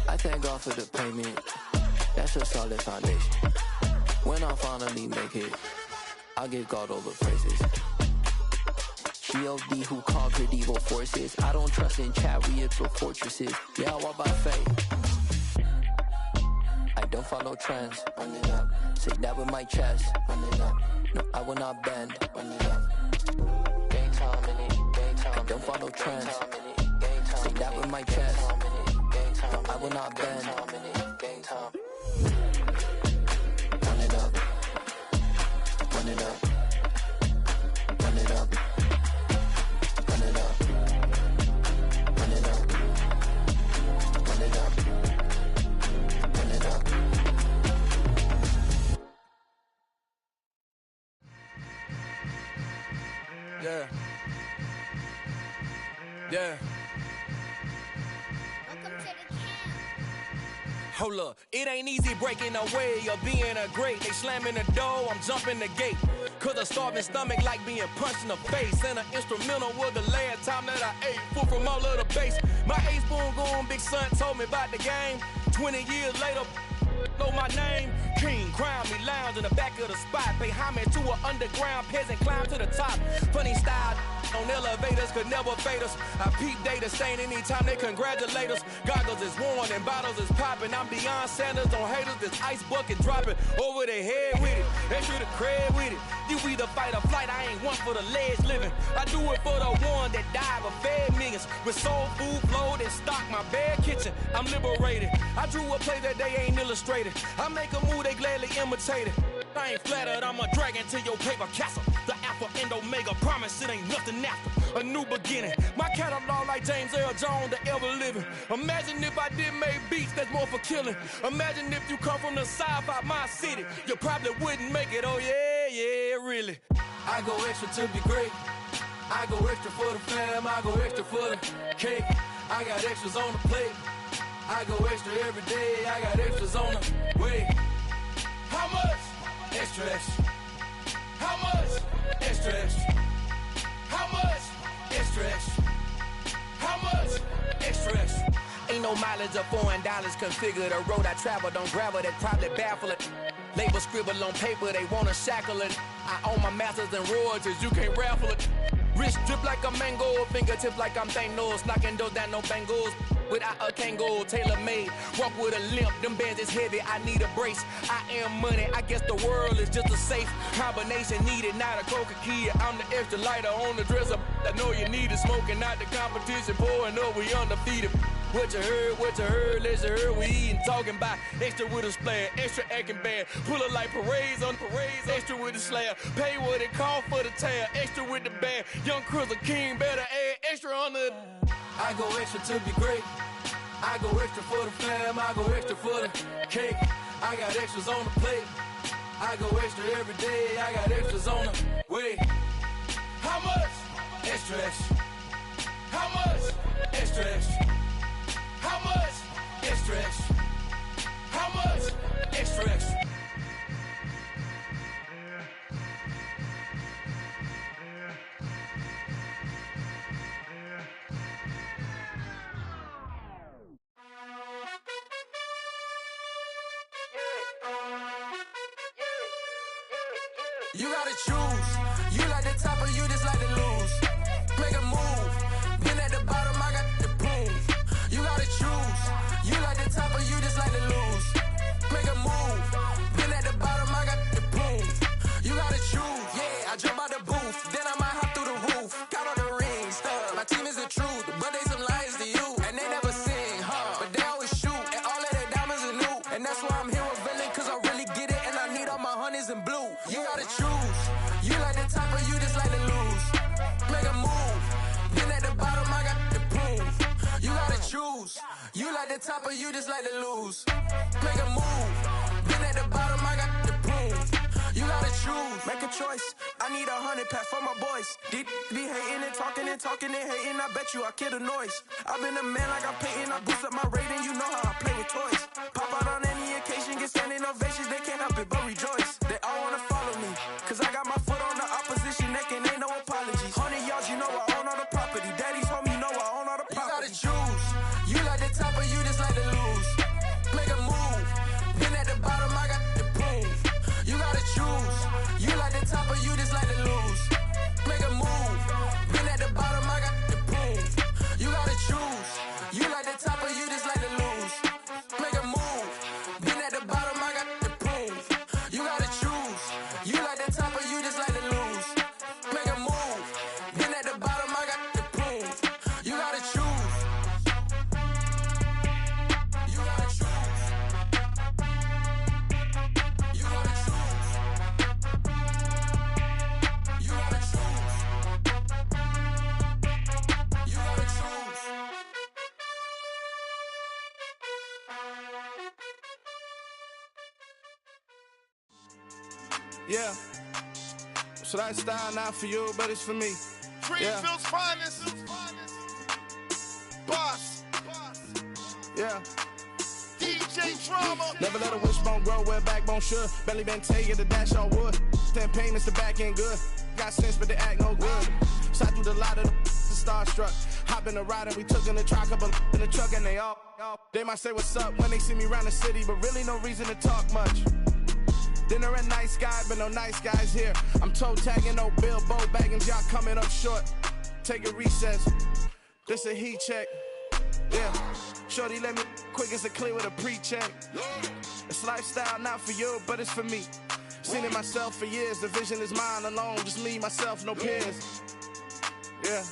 I thank God for the payment. That's a solid foundation. When I finally make it, I'll give God all the praises. G.O.D. who conquered evil forces. I don't trust in chariots or fortresses. Yeah, I walk by faith. I don't follow trends. Run it up. Say that with my chest. Run it up. No, I will not bend. Run it up. Game time in it. Game time. I don't follow trends. Say that with my chest. No, I will not bend. Game time. Run it up. Run it up. Run it up. Run it up. Run it up. Run it up. Run it up. Yeah. Yeah. Hold up, it ain't easy breaking away or being a great. They slamming the door, I'm jumping the gate. Cause a starving stomach like being punched in the face. And an instrumental was the last time that I ate food from all of the bass. My ace boom goon, big son told me about the game. 20 years later, know my name. King, crown me, lounge in the back of the spot. Pay homage to an underground peasant, climb to the top. Funny style on elevators could never fade us. I peep data saying anytime they congratulate us. Goggles is worn and bottles is popping. I'm Deion Sanders on haters, this ice bucket dropping over their head with it. Extra the cred with it. You either fight or flight, I ain't one for the ledge living. I do it for the one that died but fed millions. With soul food flowed and stock my bad kitchen. I'm liberated. I drew a play that they ain't illustrated. I make a move, they gladly imitate it. I ain't flattered, I'm a dragon to your paper castle. The Alpha and Omega, promise it ain't nothing after. A new beginning. My catalog like James Earl Jones, the ever living. Imagine if I did make beats that's more for killing. Imagine if you come from the south out my city. You probably wouldn't make it, oh yeah, really. I go extra to be great. I go extra for the fam, I go extra for the cake. I got extras on the plate. I go extra every day, I got extras on the way. How much? Extra, extra. How much? Extra, extra. How much? Extra, extra. How much? Extra, extra. Ain't no mileage of $4 configure the road I travel. Don't gravel that probably baffle it. Label scribble on paper, they wanna shackle it. I own my masters and royalties, you can't raffle it. Wrist drip like a mango, fingertips like I'm Thanos. Knocking those down, no bangles. Without a Kango, tailor-made. Walk with a limp, them bands is heavy, I need a brace. I am money, I guess the world is just a safe combination needed, not a coca key. I'm the extra lighter on the dresser. I know you need it, smoking out the competition, pouring up, we undefeated. What you heard, let's heard, we eating, talking about extra with a splash, extra acting bad. Pull it like parades on parades, extra with the slab. Pay what it cost for the tab, extra with the band. Young Chris, a king, better add extra on the. I go extra to be great. I go extra for the fam, I go extra for the cake. I got extras on the plate. I go extra every day, I got extras on the way. How much? Extra, extra. How much? Extra, extra. How much? Extra, extra. How much? Extra, extra. You gotta choose. You like the top or you just like to lose. Make a move. Been at the bottom, I got the prove. You gotta choose. You like the top or you just like to lose. Make a move. Been at the bottom, I got the prove. You gotta choose. Yeah, I jump out the booth. Then I might hop through the roof. Count on the rings. My team is the truth, but they some liars to you. And they never sing, but they always shoot. And all of their diamonds are new. And that's why I'm here with Villain, cause I really get it. And I need all my honeys in blue. You gotta choose. You like the top or you just like to lose. Make a move. Been at the bottom, I got the proof. You gotta choose. You like the top or you just like to lose. Make a move. Been at the bottom, I got the proof. You gotta choose. Make a choice. I need 100 pack for my boys. Be hating and talking and hating. I bet you I kill the noise. I've been a man like I'm Peyton. I boost up my rating. You know how I play with toys. Pop out on any occasion, get standing ovations. They can't help it but rejoice. They all wanna follow me, cause I got my foot on the opposition neck and ain't no apologies. 100 yards, you know I own all the property. Daddy's home, you know I own all the property. You gotta choose. You like the top or you just like to lose. Make a move. Been at the bottom, I got the proof. You gotta choose. You like the top or you just like to lose. Make a move. Been at the bottom, I got the proof. You gotta choose. You like the top or you just like to lose. Make a move. Been at the bottom, I got the proof. You gotta choose. You like the top or you just like to lose. Make a move. Been at the bottom, I got the proof. You gotta choose. You gotta choose. You gotta choose. You gotta choose. You gotta choose. Yeah. So that style not for you, but it's for me. Greenfield's finest. Boss. Yeah. DJ Drama. Never let a wishbone grow where a backbone should. Belly been taken to dash on wood. 10 payments, the back end good. Got sense, but they act no good. So I do the lot of the starstruck. Hop in the ride and we took in the truck, couple in the truck and they all. They might say what's up when they see me around the city, but really no reason to talk much. Dinner and nice guy, but no nice guys here. I'm toe tagging, no Bilbo bagging, y'all coming up short. Take a recess. This a heat check. Yeah. Shorty let me quick as a clear with a pre-check. It's lifestyle not for you, but it's for me. Seen it myself for years. The vision is mine alone. Just me, myself, no peers. Yeah.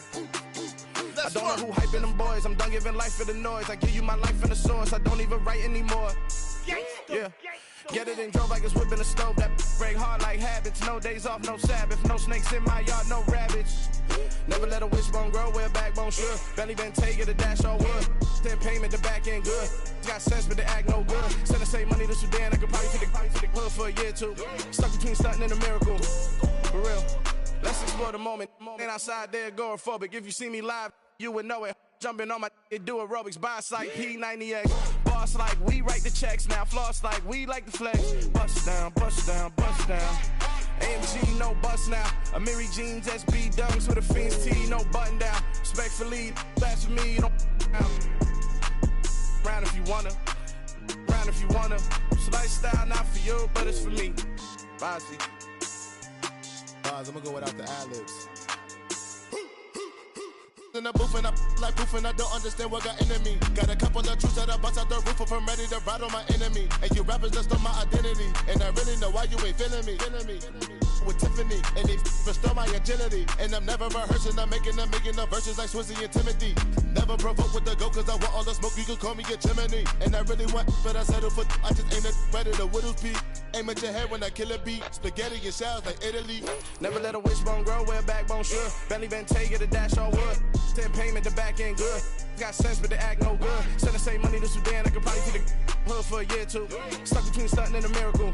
I don't know who hyping them boys. I'm done giving life for the noise. I give you my life in the source. I don't even write anymore. Yeah. Get it and drove like it's whipping a stove. That break hard like habits. No days off, no Sabbath. No snakes in my yard, no rabbits. Never let a wishbone grow where a backbone should. Belly been taken to dash all wood. 10 payment, the back end good. Got sense, but they act no good. Send the same money to Sudan. I could probably take the hood for a year or two. Stuck between stunting and a miracle. For real. Let's explore the moment. Ain't outside there agoraphobic. If you see me live, you would know it. Jumping on my do aerobics, boss like P90X. Boss like we write the checks now. Floss like we like the flex. Bust down, bust down, bust down. AMG, no bust now. Amiri jeans, SB dunks with a Fiends T, no button down. Respectfully, that's for me, you don't round if you wanna. Round if you wanna. So lifestyle not for you, but it's for me. Bossy. Bars, I'm gonna go without the ad-libs. In the booth and I like proof and I don't understand what got into me. Got a couple of truths that I bust out the roof if I'm ready to ride on my enemy. And you rappers just on my identity. And I really know why you ain't feeling me. With Tiffany and they restore my agility. And I'm never rehearsing, I'm making them verses like Swizzy and Timothy. Never provoke with the go cause I want all the smoke, you can call me a chimney. And I really want, but I settle for I just ain't ready to whittles peak. Aim at your head when I kill a beat. Spaghetti and shells like Italy. Never let a wishbone grow where a backbone should. Belly been taken to dash all wood. 10 payment, the back end good. Got sense, but they act no good. Send the same money to Sudan, I could probably take the hood for a year or two. Stuck between stunting and a miracle.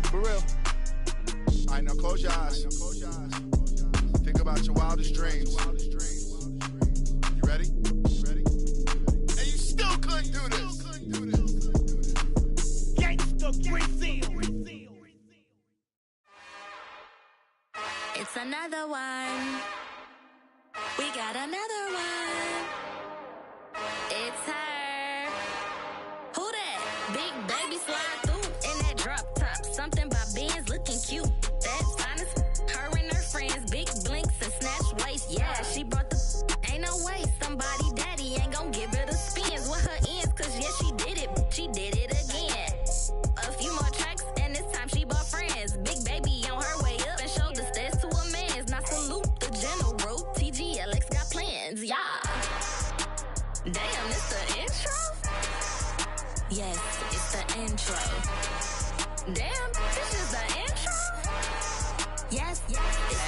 For real. Alright, now close your eyes. Think about your wildest dreams. You ready? And you still couldn't do this. Gangsta Brazil. It's another one. We got another one. It's her. Who that? Big baby slide through in that drop top. Something by Benz looking cute. That Yes, it's the intro. Damn, this is the intro? Yes, it's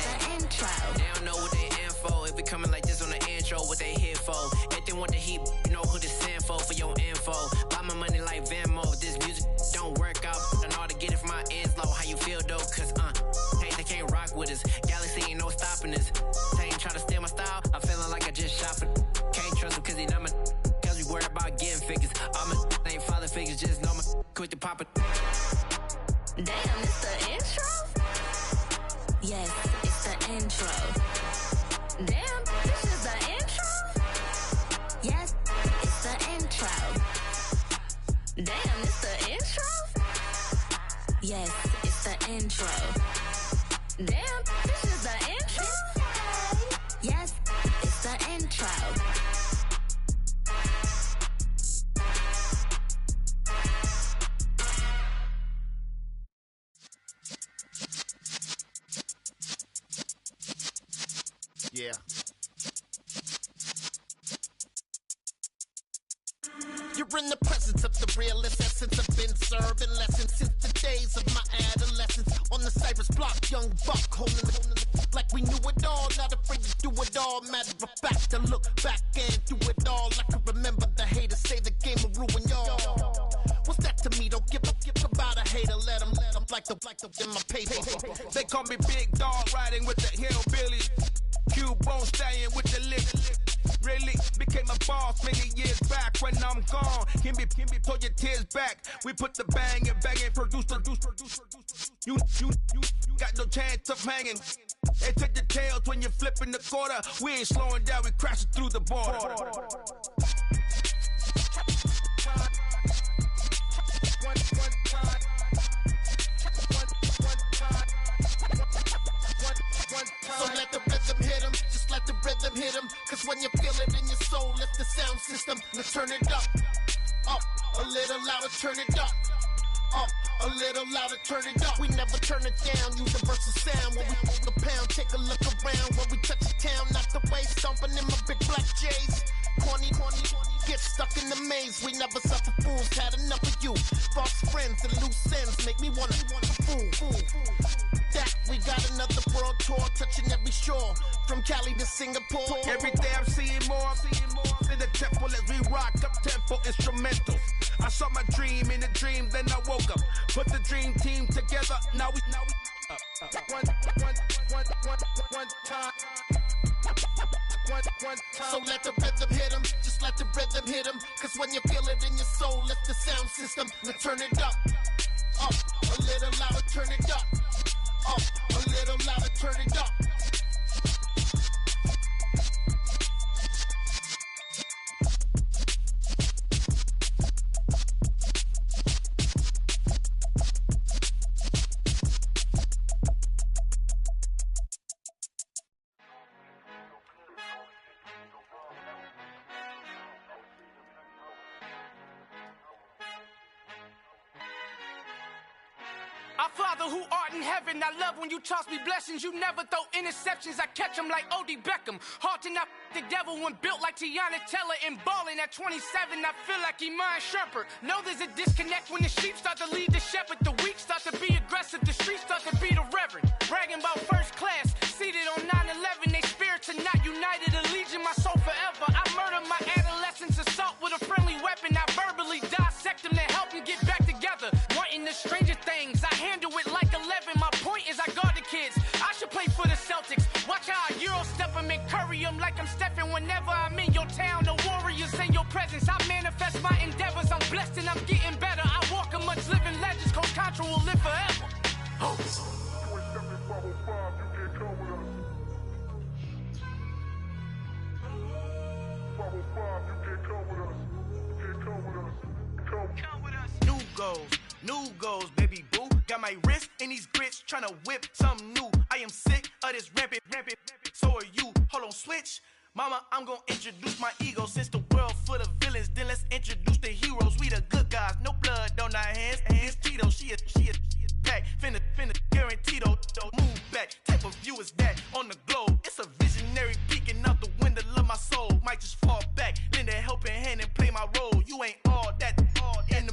the intro. They don't know what they in for. If it coming like this on the intro, what they here for? If they want the heat, you know who to send for your info. Buy my money like Venmo. If this music don't work out, I know how to get it from my ends low. How you feel though? Cause hey, they can't rock with us. Galaxy ain't no stopping us. They ain't try to steal my style. I'm feeling like I just shot for. Can't trust them cause they not my. Cause we worried about getting figures. All my ain't father figures, just know my quit the pop it. Damn, it's the intro? Yes, it's the intro. Damn, this is the intro? Yes, it's the intro. Damn, it's the intro? Yes, it's the intro. Damn, this is the intro? Yes, it's the intro. Yeah. You're in the presence of the realest essence. I've been serving lessons since the days of my adolescence. On the Cypress block, young buck holding it like we knew it all. Not afraid to do it all. Matter of fact, to look back and do it all. I can remember the haters say the game will ruin y'all. What's that to me? Don't give about a hater. Let them like the in my paper. They call me Big Dog, riding with the hillbillies. Q-Bone stallion with the lick. Really became a boss many years back. When I'm gone, can be pull your tears back. We put the bang and produce. You got no chance of hanging. They take the tails when you're flipping the quarter. We ain't slowing down, we crashing through the border. So let the rhythm hit him, just let the rhythm hit him. Cause when you feel it in your soul, lift the sound system. Let's turn it up, a little louder, turn it up, a little louder, turn it up. We never turn it down, universal sound. When we move the pound, take a look around. When we touch the town, not the way, stomping in my big black J's. Corny, get stuck in the maze. We never suffer fools, had enough of you. False friends and loose ends make me wanna fool. That we got another world tour, touching every shore, from Cali to Singapore. Every day I'm seeing more in the temple as we rock up tempo instrumentals. I saw my dream in a dream, then I woke up. Put the dream team together, now we one time. So let the rhythm hit him, just let the rhythm hit him. Cause when you feel it in your soul, lift the sound system. Let's turn it up, a little louder, turn it up, a little louder, turn it up. Our Father who art in heaven, I love when you toss me blessings. You never throw interceptions, I catch them like O.D. Beckham. Hard to not the devil when built like Tiana Teller and balling at 27. I feel like Iman Shumpert. Know there's a disconnect when the sheep start to lead the shepherd. The weak start to be aggressive, the streets start to be the reverend. Bragging about first class, seated on 9/11. They spirits are not united, a legion, my soul forever. I murdered my adolescence, assault with a friendly weapon. I verbally dissect them to help them get back together. Wanting the stranger things, I handle it like 11. My point is I guard the kids. I should play for the Celtics. Watch how I Euro step them and curry them like I'm stepping. Whenever I'm in your town, the warriors in your presence. I manifest my endeavors. I'm blessed and I'm getting better. I walk amongst living legends. Coach Contra will live forever. Oh. New goals, baby boo. Got my wrist in these grits, tryna whip something new. I am sick of this rampant. So are you. Hold on, switch. Mama, I'm gonna introduce my ego. Since the world full of villains, then let's introduce the heroes. We the good guys, no blood on our hands. It's Tito, she is back. Finna, guaranteed. Move back. Type of view is that on the globe? It's a visionary peeking out the window of my soul. Might just fall back, lend a helping hand and play my role. You ain't all that in the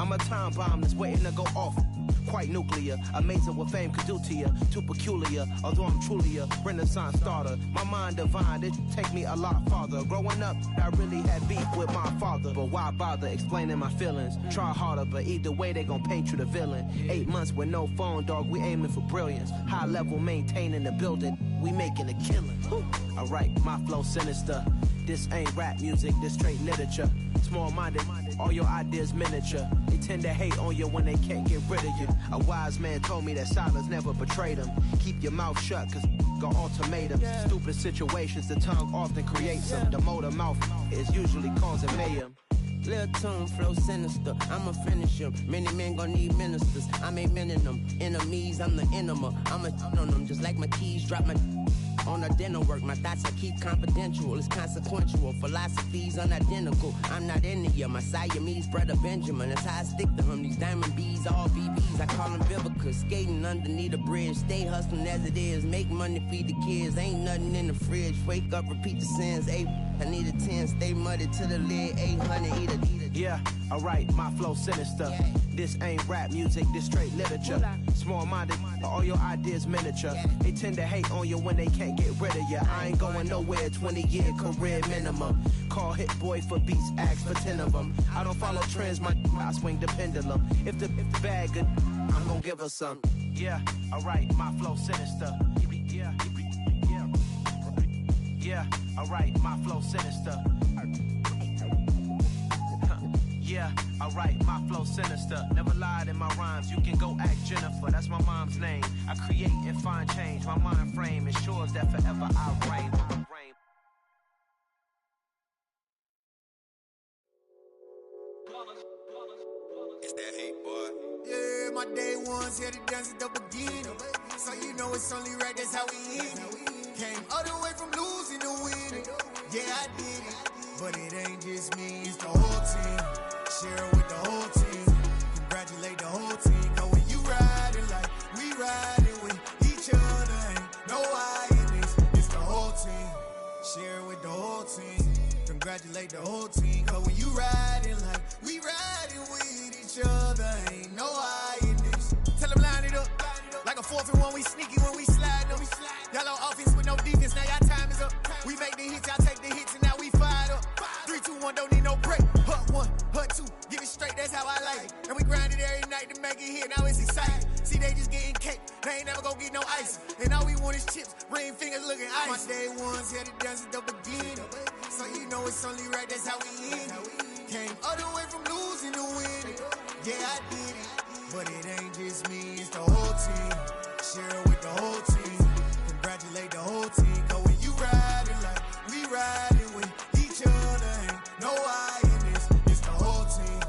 I'm a time bomb that's waiting to go off. Quite nuclear, amazing what fame could do to you. Too peculiar, although I'm truly a renaissance starter. My mind divine, it take me a lot farther. Growing up, I really had beef with my father. But why bother explaining my feelings? Try harder, but either way they gon' paint you the villain. 8 months with no phone, dog, we aiming for brilliance. High level maintaining the building, we making a killing. Alright, my flow sinister. This ain't rap music, this straight literature. Small-minded, all your ideas miniature. They tend to hate on you when they can't get rid of you. A wise man told me that silence never betrayed him. Keep your mouth shut, cause got ultimatums. Stupid situations, the tongue often creates them. The motor mouth is usually causing mayhem. Lil' tune, flow sinister, I'ma finish him. Many men gon' need ministers, I'm aiming them. Enemies, I'm the enema. I'ma on them, just like my keys, drop my on a dinner work. My thoughts I keep confidential, it's consequential. Philosophies unidentical, I'm not into you. My Siamese brother Benjamin, that's how I stick to him. These diamond bees, all BBs, I call them Vivica. Skating underneath a bridge, stay hustling as it is. Make money, feed the kids, ain't nothing in the fridge. Wake up, repeat the sins, I need a 10, stay muddy to the lid, 800, eat a. Yeah, alright, my flow sinister. This ain't rap music, this straight literature. Small-minded, all your ideas miniature. They tend to hate on you when they can't get rid of you. I ain't going nowhere, 20-year career minimum. Call Hit Boy for beats, ask for 10 of them. I don't follow trends, I swing the pendulum. If the bag good, I'm gonna give her some. Yeah, alright, my flow sinister. Yeah, alright, my flow sinister. Yeah, alright, my flow sinister. Never lied in my rhymes, you can go ask Jennifer. That's my mom's name. I create and find change. My mind frame ensures that forever I reign. It's that hate, boy. Yeah, my day one's here to dance at the beginning. So you know it's only right, that's how we end it. Came all the way from losing to winning. Yeah, I did it. But it ain't just me, it's the whole team. Share it with the whole team. Congratulate the whole team. Cause when you riding like we riding with each other, ain't no I in this. It's the whole team. Share it with the whole team. Congratulate the whole team. Cause when you riding like we riding with each other, ain't no I in this. Tell them line it up. Like a 4th and 1, we sneaky when we slide them. Y'all on offense with no defense, now y'all time is up. We make the hits, y'all take the hits, and now we fired up. 3, 2, 1, don't need no break. Hut 1, hut 2, give it straight, that's how I like it. And we grind it every night to make it hit, now it's exciting. See, they just getting cake, they ain't never gonna get no ice. And all we want is chips, ring fingers looking ice. My day one's here to dance at the beginning. So you know it's only right, that's how we end it. Came all the way from losing to winning. Yeah, I did it. But it ain't just me, it's the whole team. Share it with the whole team. Congratulate the whole team. Cause when you riding like we riding with each other, ain't no I in this. It's the whole team.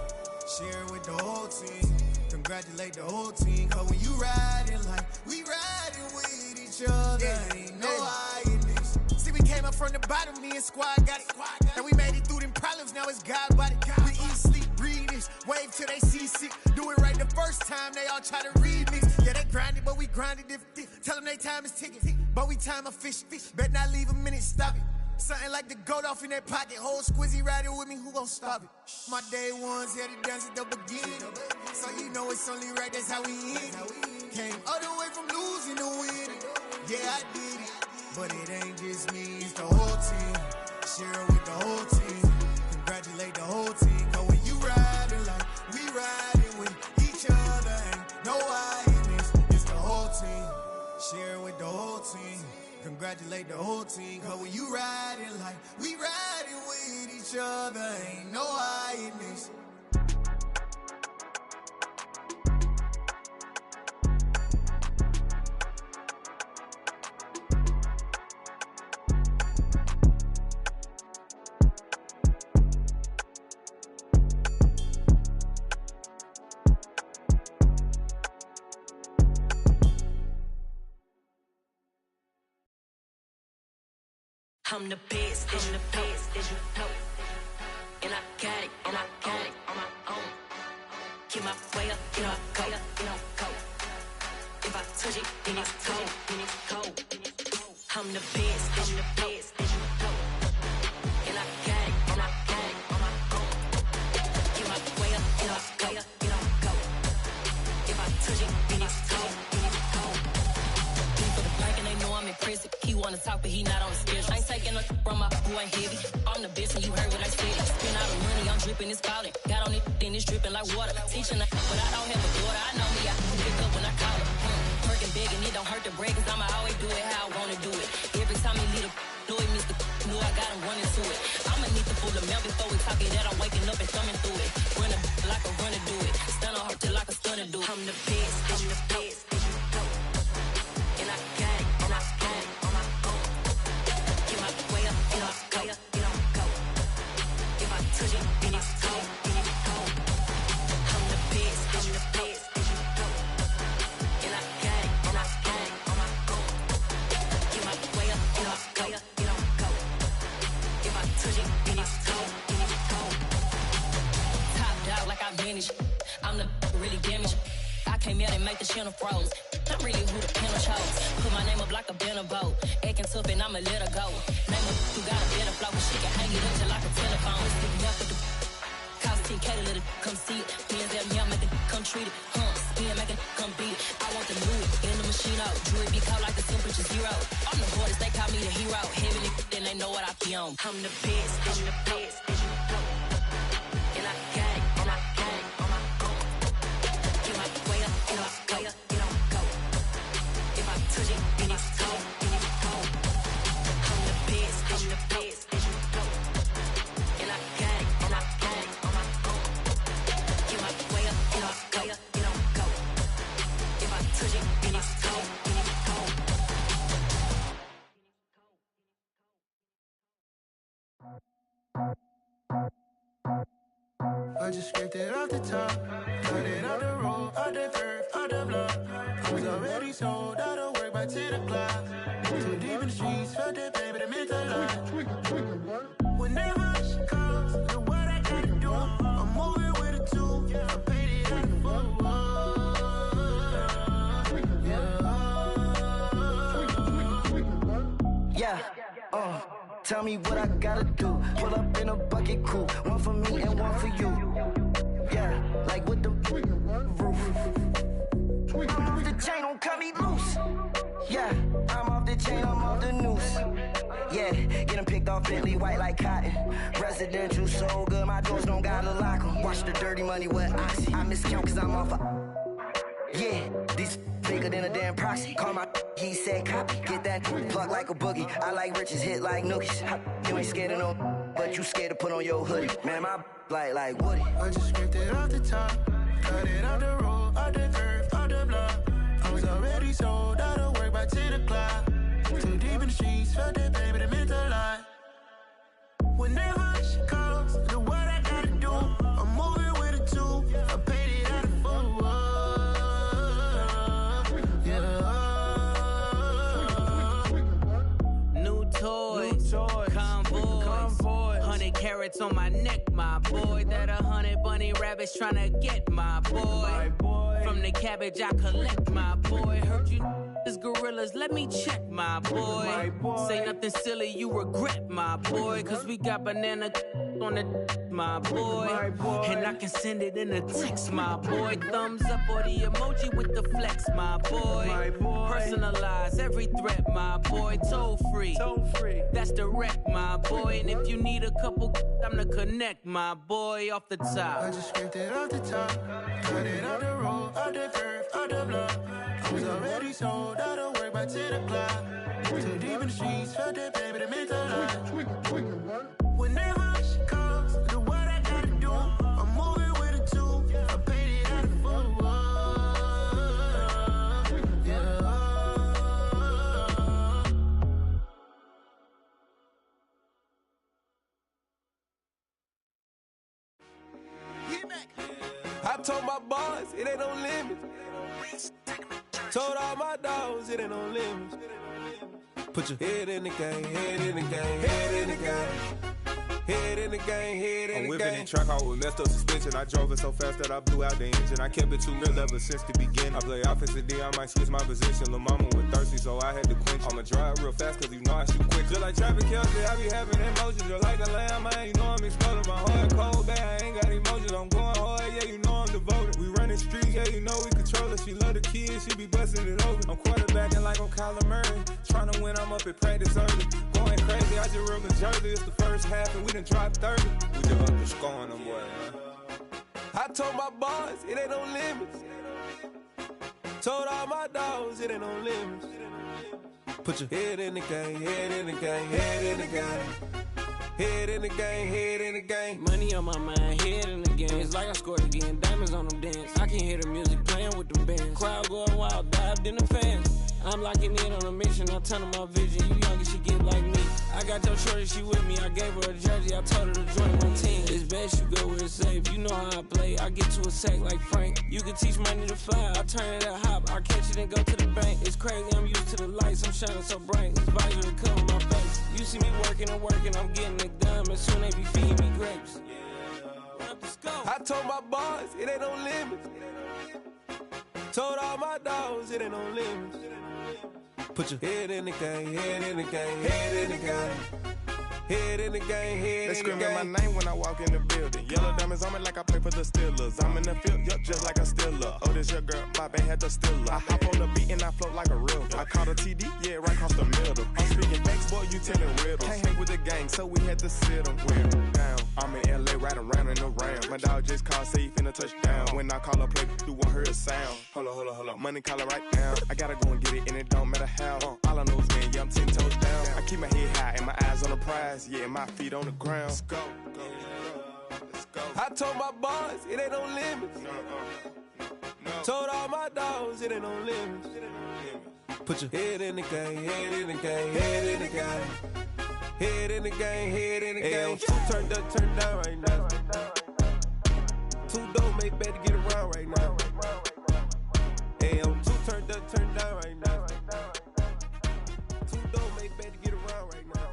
Share it with the whole team. Congratulate the whole team. Cause when you riding like we riding with each other, ain't no I in this. See, we came up from the bottom, me and squad got it. And we made it through them problems, now it's God body. We eat, sleep, breathe this, wave till they see sick. Do it right the first time, they all try to remix. Yeah, they grinded, but we grinded different. Tell them they time is ticking, but we time efficient. Bet not leave a minute, stop it. Something like the goat off in their pocket. Whole squizzy riding with me, who gon' stop it? My day one's here to dance at the beginning. So you know it's only right, that's how we end it. Came all the way from losing to winning. Yeah, I did it. But it ain't just me, it's the whole team. Share it with the whole team. Congratulate the whole team. Cause when you riding like we riding with each other, ain't no I in this. It's the whole team. Share it with the whole team. Congratulate the whole team. Cause when you riding like we riding with each other, ain't no I in this. I'm the best, and the best, as you know. And I got it, and I got it on my own. Get my way up, get up, go, go. If I touch it, then it's cold, then it's cold. I'm the best, and the best, as you know. And I got it, and I got it on my own. Get my way up, get up, go, but he not on the schedule. I ain't taking a from my boy heavy. I'm the best and you heard what I said. Spend all the money, I'm dripping, it's falling. Got on it, then it's dripping like water. Teaching her, but I don't have a daughter. I know me, I can pick up when I call her. Working big and it don't hurt to break, cause I'ma always do it how I wanna do it. Every time he lead a know he missed the know I got him running to it. I'ma need to pull the mail before we talk it that I'm waking up and thumbing through it. Run a like a runner do it. Stun on her till like a stunner do it. I'm the best, I'm the best. And I got it, and I got it on my own. Get my way up, and I go, and I go. If I touch it, then it's cold, then it's cold. I'm the best, I'm the best. And I got it, and I got it on my own. Get my way up, and I go, and I go. If I touch it, then it's cold, then it's cold. Top dog like I manage. I'm the really damaged. I came out and make the channel froze. I'm really who the panel chose. Put my name up like a banner boat. Acting tough and I'ma let her go. Name up who got a better flow, but she can hang it up till like a telephone. Sticking up with the cost 10K to let it come see it. Being there, me, I make it come treat it. Spin, make it come beat it. I want the Louis in the machine out. Jewelry be caught like the temperature zero. I'm the hardest, they call me the hero. Heavily, then they know what I be on. I'm the best, I'm the best. And I got it, and I got it on my own. Get my way up, and I go, and I go. If I touch it, then it's cold, then it's cold. I'm the best, I'm the best. And I got it, and I got it on my own. Get my way up, and I go, and I go. If I touch it, then it's cold, then it's cold. I just scraped it off the top, cut it out the road, out the curve, out the block. I was already sold, out of work by 10 o'clock. Too deep in the streets, felt that baby, the mental line. Whenever she calls, know what I gotta do. I'm moving with a two, I paid it out the full. Yeah, tell me what I gotta do. Pull up in a bucket crew, one for me and one for you. Yeah, like with the roof. I'm off the chain, don't cut me loose. Yeah, I'm off the chain, I'm off the noose. Yeah, getting picked off Bentley white like cotton. Residential so good, my doors don't gotta lock them. Watch the dirty money with oxy. I miscount cause I'm off a... Yeah, these bigger than a damn proxy. Call my he said copy. Get that plug like a boogie. I like riches, hit like nookies. You ain't scared of no, but you scared to put on your hoodie. Man, my like Woody. I just scraped it off the top, cut it out the road, out the curve, out the block. I was already sold, out of work by 10 o'clock. Too deep in the streets, felt that baby, the mental line. Whenever she calls, know what I gotta do. I'm moving with a two, I paid it out of full. Convoy, 100 carats on my neck, my boy. That 100 bunny rabbits tryna get my boy. From the cabbage I collect, my boy. Heard you is gorillas, let me check, my boy. Say nothing silly, you regret, my boy. Cause we got banana on the my boy. And I can send it in a text, my boy. Thumbs up or the emoji with the flex, my boy. Personalize every threat, my boy. Toll free, that's direct, my boy. And if you need a couple, I'm to connect, my boy, off the top. I just scraped it off the top, cut it out the road, out the curve, out the block. I was already sold, out of work by 10 o'clock. Too deep in the streets, felt that baby, the mental line. Whenever she calls, know what I gotta do. I'm moving with a two, I paid it out of full. I told my boys, it ain't no limits. Told all my dogs, it ain't no limits. Put your head in the game, head in the game, head in the game. Head in the game, head in the game. I'm whipping in track out with messed up suspension. I drove it so fast that I blew out the engine. I kept it too real ever since the beginning. I play offensive D, I might switch my position. Lil' mama was thirsty, so I had to quench. I'ma drive real fast, cause you know I shoot quick. Just like traffic Kelsey, I be having emotions. Just like a lamb, man, you know I'm exploding. My heart cold, bad, I ain't got emotions. I'm going hard, yeah, you know I'm devoted. We running streets, yeah, you know we control it. She love the kids, she be busting it open. I'm quarterbacking like I'm Kyler Murray. Tryna win when I'm up at practice early. Going crazy, I just rolled the jersey. It's the first half and we done dropped 30. We just up the score on them boys, man. I told my boys, it ain't no limits. Told all my dogs, it ain't no limits. Put your head in the game, head in the game, head in the game. Head in the game, head in the game. Money on my mind, head in the game. It's like I scored again, diamonds on them dance. I can hear the music playing with them bands. Crowd going wild, dived in the fans. I'm locking in on a mission, I turn on my vision. You young and she get like me. I got your shorty, she with me. I gave her a jersey, I told her to join my team. It's best you go where it's safe. You know how I play. I get to a sack like Frank. You can teach money to fly. I turn it a hop. I catch it and go to the bank. It's crazy, I'm used to the lights. I'm shining so bright. This visor to cover my face. You see me working and working, I'm getting it done. And soon they be feeding me grapes. I told my boys, it ain't no limits. Told all my dogs, it ain't no limits. Put your head in the game, head in the game, head in the game. Head in the game, head They in the game. screaming my name when I walk in the building. Yellow diamonds on me like I play for the Steelers. I'm in the field, yup, just like a Steeler. Oh, this your girl, my band had the Steeler. I hop on the beat and I float like a real. I caught a TD, yeah, right across the middle. I'm speaking facts, boy, you telling riddles. Can't hang with the gang, so we had to sit them down. I'm in LA, riding round and around. My dog just called, say he finna touchdown. When I call a play, you won't hear a sound. Hold up, money caller right now. I gotta go and get it, and it don't matter how. All I know is, man, yeah, I'm 10 toes down. I keep my head high and my eyes on the prize. Yeah, my feet on the ground. Let's go. I told my boys, it ain't no limits. Told all my dogs, it ain't no limits. Put your head in the game, head in the game, head in the game. Head in the game, head in the game. Two turned up, turned down right now. Two don't make bet to get around right now. Two turned up, turned down right now. Two don't make bet to get around right now.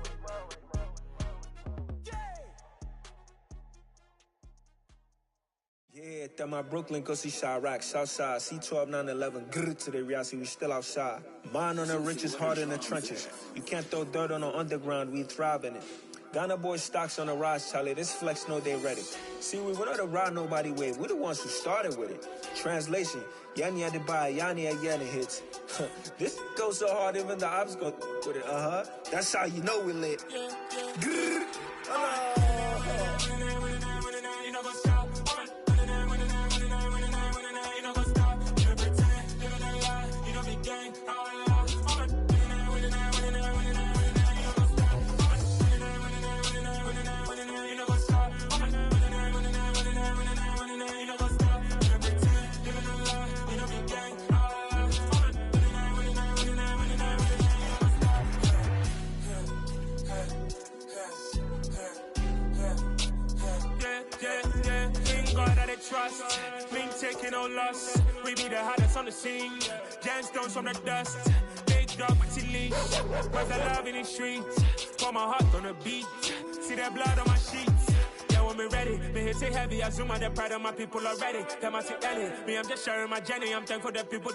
Yeah, that my Brooklyn, go see Chirac, Southside, C12, 911, grrr to the reality, we still outside. Mine on the riches, hard in the trenches. You can't throw dirt on the underground, we thrive in it. Ghana boys stocks on the rise, Charlie, this flex know they ready. See, we went on the ride nobody wave, we the ones who started with it. Translation, Yanni had to buy, Yanni had Yanni hits. This goes so hard, even the ops go with it, That's how you know we lit. Grrr, Trust, been taking no loss. We be the hottest on the scene. Gemstones from the dust. Big dog, pretty leash. Cause I love in the streets. Pour my heart on the beat. See that blood on my sheets. Yeah, when we ready, me hit it heavy. I zoom out the pride of my people already. Them I see Ellie. Me, I'm just sharing my journey. I'm thankful that people.